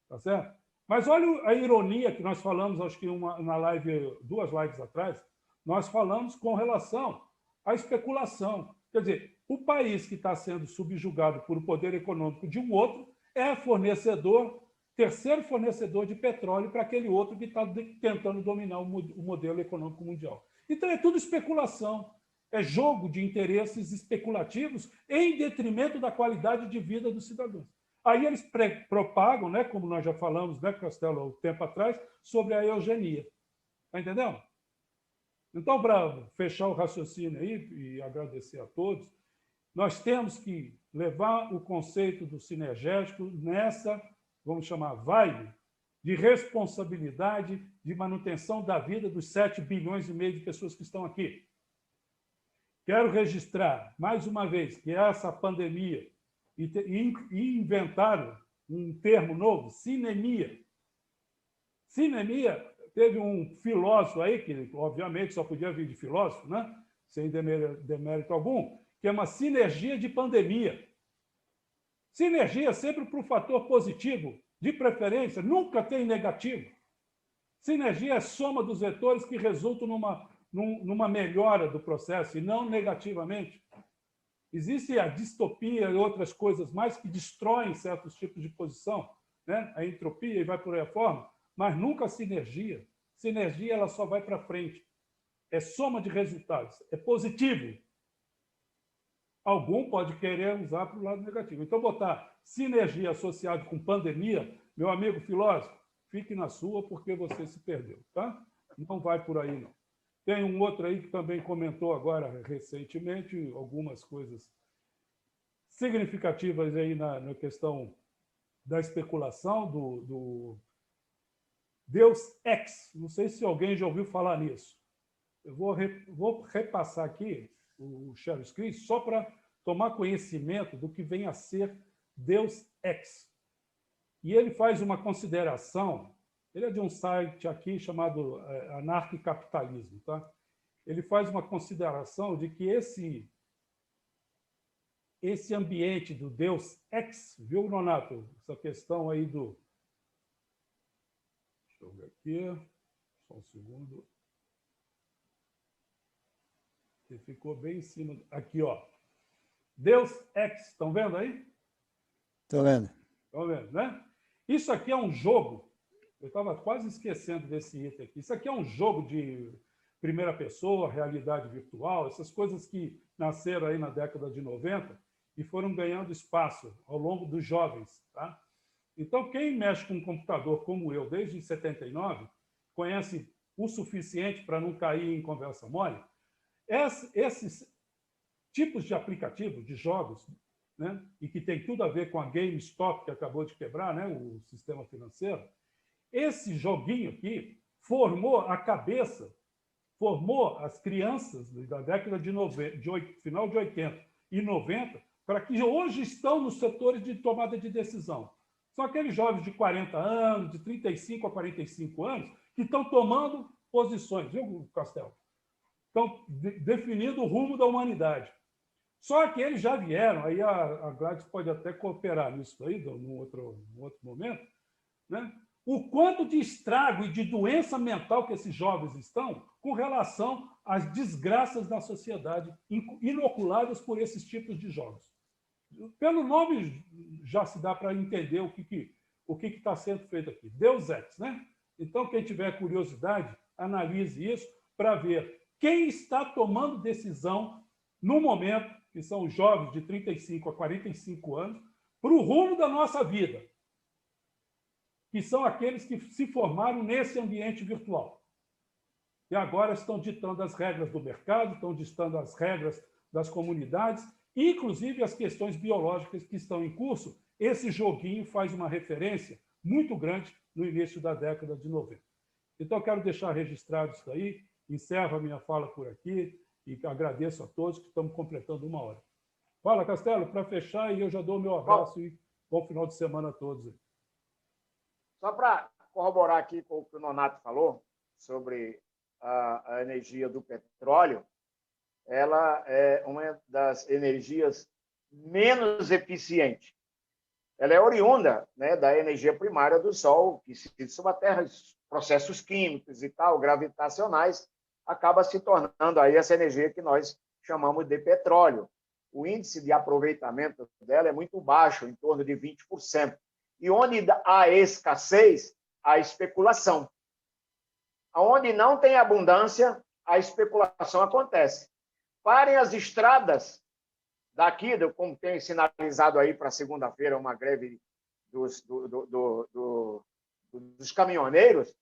Tá certo? Mas olha a ironia que nós falamos, acho que na live, 2 lives atrás, nós falamos com relação à especulação. Quer dizer, o país que está sendo subjugado por o poder econômico de um outro é fornecedor, terceiro fornecedor de petróleo para aquele outro que está tentando dominar o modelo econômico mundial. Então, é tudo especulação, é jogo de interesses especulativos em detrimento da qualidade de vida dos cidadãos. Aí eles propagam, né, como nós já falamos, né, Castelo, há um tempo atrás, sobre a eugenia. Está entendendo? Então, para fechar o raciocínio aí e agradecer a todos, nós temos que levar o conceito do sinergético nessa, vamos chamar, vibe de responsabilidade de manutenção da vida dos 7 bilhões e meio de pessoas que estão aqui. Quero registrar, mais uma vez, que essa pandemia, e inventaram um termo novo, sinemia. Sinemia, teve um filósofo aí, que obviamente só podia vir de filósofo, né? Sem demérito algum, que é uma sinergia de pandemia. Sinergia sempre para o fator positivo, de preferência, nunca tem negativo. Sinergia é a soma dos vetores que resultam numa melhora do processo, e não negativamente. Existe a distopia e outras coisas mais que destroem certos tipos de posição, né? A entropia e vai por aí afora, mas nunca a sinergia. Sinergia ela só vai para frente. É soma de resultados, é positivo. Algum pode querer usar para o lado negativo. Então, botar sinergia associado com pandemia, meu amigo filósofo, fique na sua porque você se perdeu, tá? Não vai por aí, não. Tem um outro aí que também comentou agora recentemente algumas coisas significativas aí na questão da especulação do Deus Ex. Não sei se alguém já ouviu falar nisso. Eu vou repassar aqui o share screen só para tomar conhecimento do que vem a ser Deus Ex. E ele faz uma consideração, ele é de um site aqui chamado Anarquicapitalismo, tá? Ele faz uma consideração de que esse ambiente do Deus Ex, viu, Nonato? Essa questão aí do... Deixa eu ver aqui, só um segundo. Ele ficou bem em cima. Aqui, ó. Deus Ex, estão vendo aí? Estou vendo. Estão vendo, né? Isso aqui é um jogo. Eu estava quase esquecendo desse item aqui. Isso aqui é um jogo de primeira pessoa, realidade virtual, essas coisas que nasceram aí na década de 90 e foram ganhando espaço ao longo dos jovens, tá? Então, quem mexe com um computador como eu desde 79, conhece o suficiente para não cair em conversa mole. Esses tipos de aplicativos, de jogos, né, e que tem tudo a ver com a GameStop, que acabou de quebrar, né, o sistema financeiro, esse joguinho aqui formou a cabeça, formou as crianças da década de final de 80 e 90, para que hoje estão nos setores de tomada de decisão. São aqueles jovens de 40 anos, de 35 a 45 anos, que estão tomando posições, viu, Castelo? Estão definindo o rumo da humanidade. Só que eles já vieram, aí a Gladys pode até cooperar nisso aí, num outro momento, né? O quanto de estrago e de doença mental que esses jovens estão com relação às desgraças da sociedade inoculadas por esses tipos de jogos. Pelo nome já se dá para entender o que está sendo feito aqui. Deus Ex, né? Então, quem tiver curiosidade, analise isso para ver quem está tomando decisão no momento, que são os jovens de 35 a 45 anos, para o rumo da nossa vida, que são aqueles que se formaram nesse ambiente virtual. E agora estão ditando as regras do mercado, estão ditando as regras das comunidades, inclusive as questões biológicas que estão em curso. Esse joguinho faz uma referência muito grande no início da década de 90. Então, eu quero deixar registrado isso aí, encerro a minha fala por aqui e agradeço a todos que estamos completando 1 hora. Fala, Castelo, para fechar, e eu já dou o meu abraço e bom final de semana a todos. Só para corroborar aqui com o que o Nonato falou sobre a energia do petróleo, ela é uma das energias menos eficientes. Ela é oriunda, né, da energia primária do Sol, que se sob a Terra, processos químicos e tal, gravitacionais, acaba se tornando aí essa energia que nós chamamos de petróleo. O índice de aproveitamento dela é muito baixo, em torno de 20%. E onde há escassez, há especulação. Onde não tem abundância, a especulação acontece. Parem as estradas daqui, como tem sinalizado aí para segunda-feira uma greve dos caminhoneiros,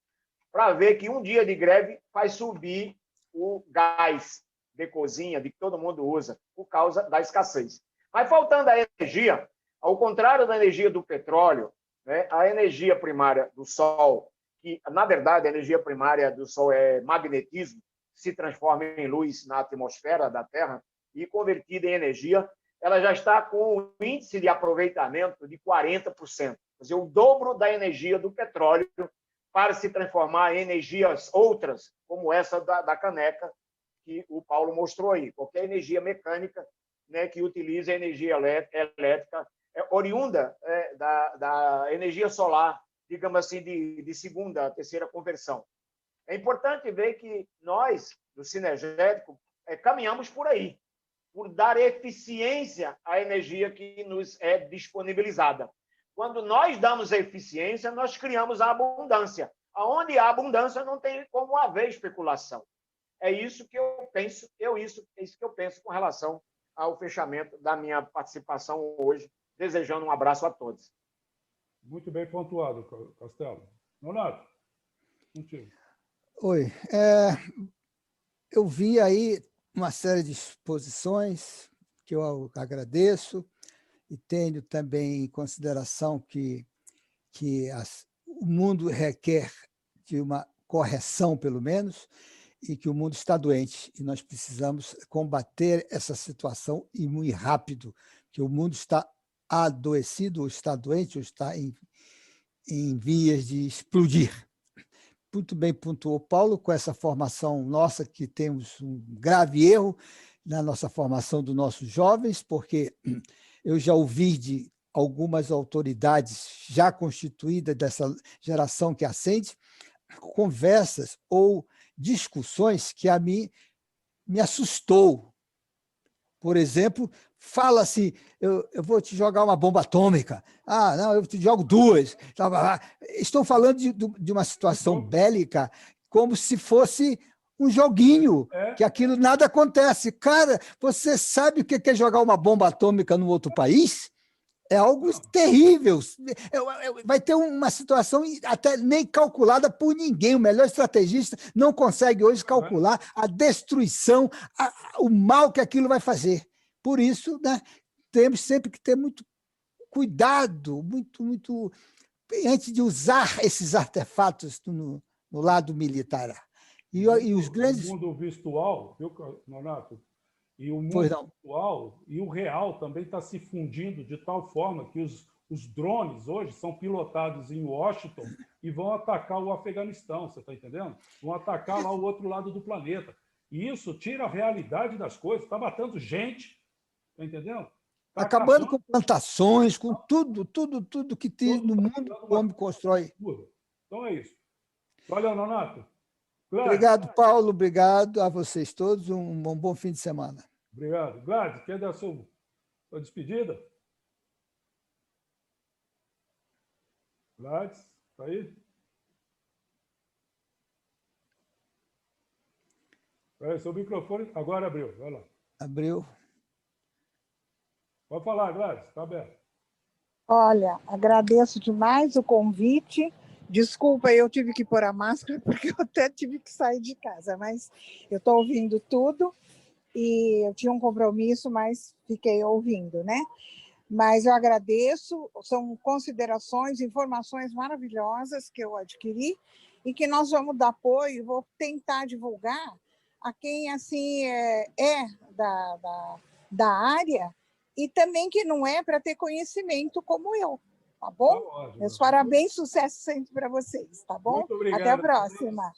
para ver que um dia de greve faz subir o gás de cozinha, de que todo mundo usa, por causa da escassez. Mas faltando a energia, ao contrário da energia do petróleo, né, a energia primária do Sol, que, na verdade, a energia primária do Sol é magnetismo, se transforma em luz na atmosfera da Terra e convertida em energia, ela já está com um índice de aproveitamento de 40%, quer dizer, o dobro da energia do petróleo para se transformar em energias outras, como essa da caneca que o Paulo mostrou aí. Qualquer energia mecânica, né, que utilize energia elétrica, oriunda da energia solar, digamos assim, de segunda, terceira conversão. É importante ver que nós, do Sinergético, caminhamos por aí, por dar eficiência à energia que nos é disponibilizada. Quando nós damos a eficiência, nós criamos a abundância. Onde há abundância, não tem como haver especulação. É isso que eu penso, é isso que eu penso com relação ao fechamento da minha participação hoje, desejando um abraço a todos. Muito bem pontuado, Castelo. Nonato, contigo. Oi. Eu vi aí uma série de exposições que eu agradeço e tenho também em consideração que o mundo requer de uma correção, pelo menos, e que o mundo está doente e nós precisamos combater essa situação e muito rápido, que o mundo está adoecido, ou está doente, ou está em vias de explodir. Muito bem pontuou Paulo, com essa formação nossa, que temos um grave erro na nossa formação dos nossos jovens, porque eu já ouvi de algumas autoridades já constituídas dessa geração que ascende, conversas ou discussões que a mim me assustou. Por exemplo, fala assim, eu vou te jogar uma bomba atômica. Ah, não, eu te jogo duas. Estão falando de uma situação bélica como se fosse um joguinho, que aquilo nada acontece. Cara, você sabe o que é jogar uma bomba atômica num outro país? É algo terrível. Vai ter uma situação até nem calculada por ninguém. O melhor estrategista não consegue hoje calcular a destruição, o mal que aquilo vai fazer. Por isso, né, temos sempre que ter muito cuidado, muito antes de usar esses artefatos no lado militar. E os grandes... O mundo virtual, viu, Nonato? E o mundo virtual e o real também está se fundindo de tal forma que os drones hoje são pilotados em Washington e vão atacar o Afeganistão, você está entendendo? Vão atacar lá o outro lado do planeta. E isso tira a realidade das coisas. Está matando gente, está entendendo? Tá acabando com plantações, com tudo que tem no mundo, o homem constrói. Então é isso. Olha, Nonato. Gladys. Obrigado, Paulo. Obrigado a vocês todos. Um bom fim de semana. Obrigado. Gladys, quer dar a sua despedida? Gladys, está aí? Seu microfone agora abriu. Vai lá. Abriu. Pode falar, Gladys. Está aberto. Olha, agradeço demais o convite. Desculpa, eu tive que pôr a máscara, porque eu até tive que sair de casa, mas eu estou ouvindo tudo e eu tinha um compromisso, mas fiquei ouvindo, né? Mas eu agradeço, são considerações, informações maravilhosas que eu adquiri e que nós vamos dar apoio, vou tentar divulgar a quem assim é da área e também que não é para ter conhecimento como eu. Tá bom? Tá, meus parabéns, sucesso sempre para vocês, tá bom? Muito obrigado. Até a próxima.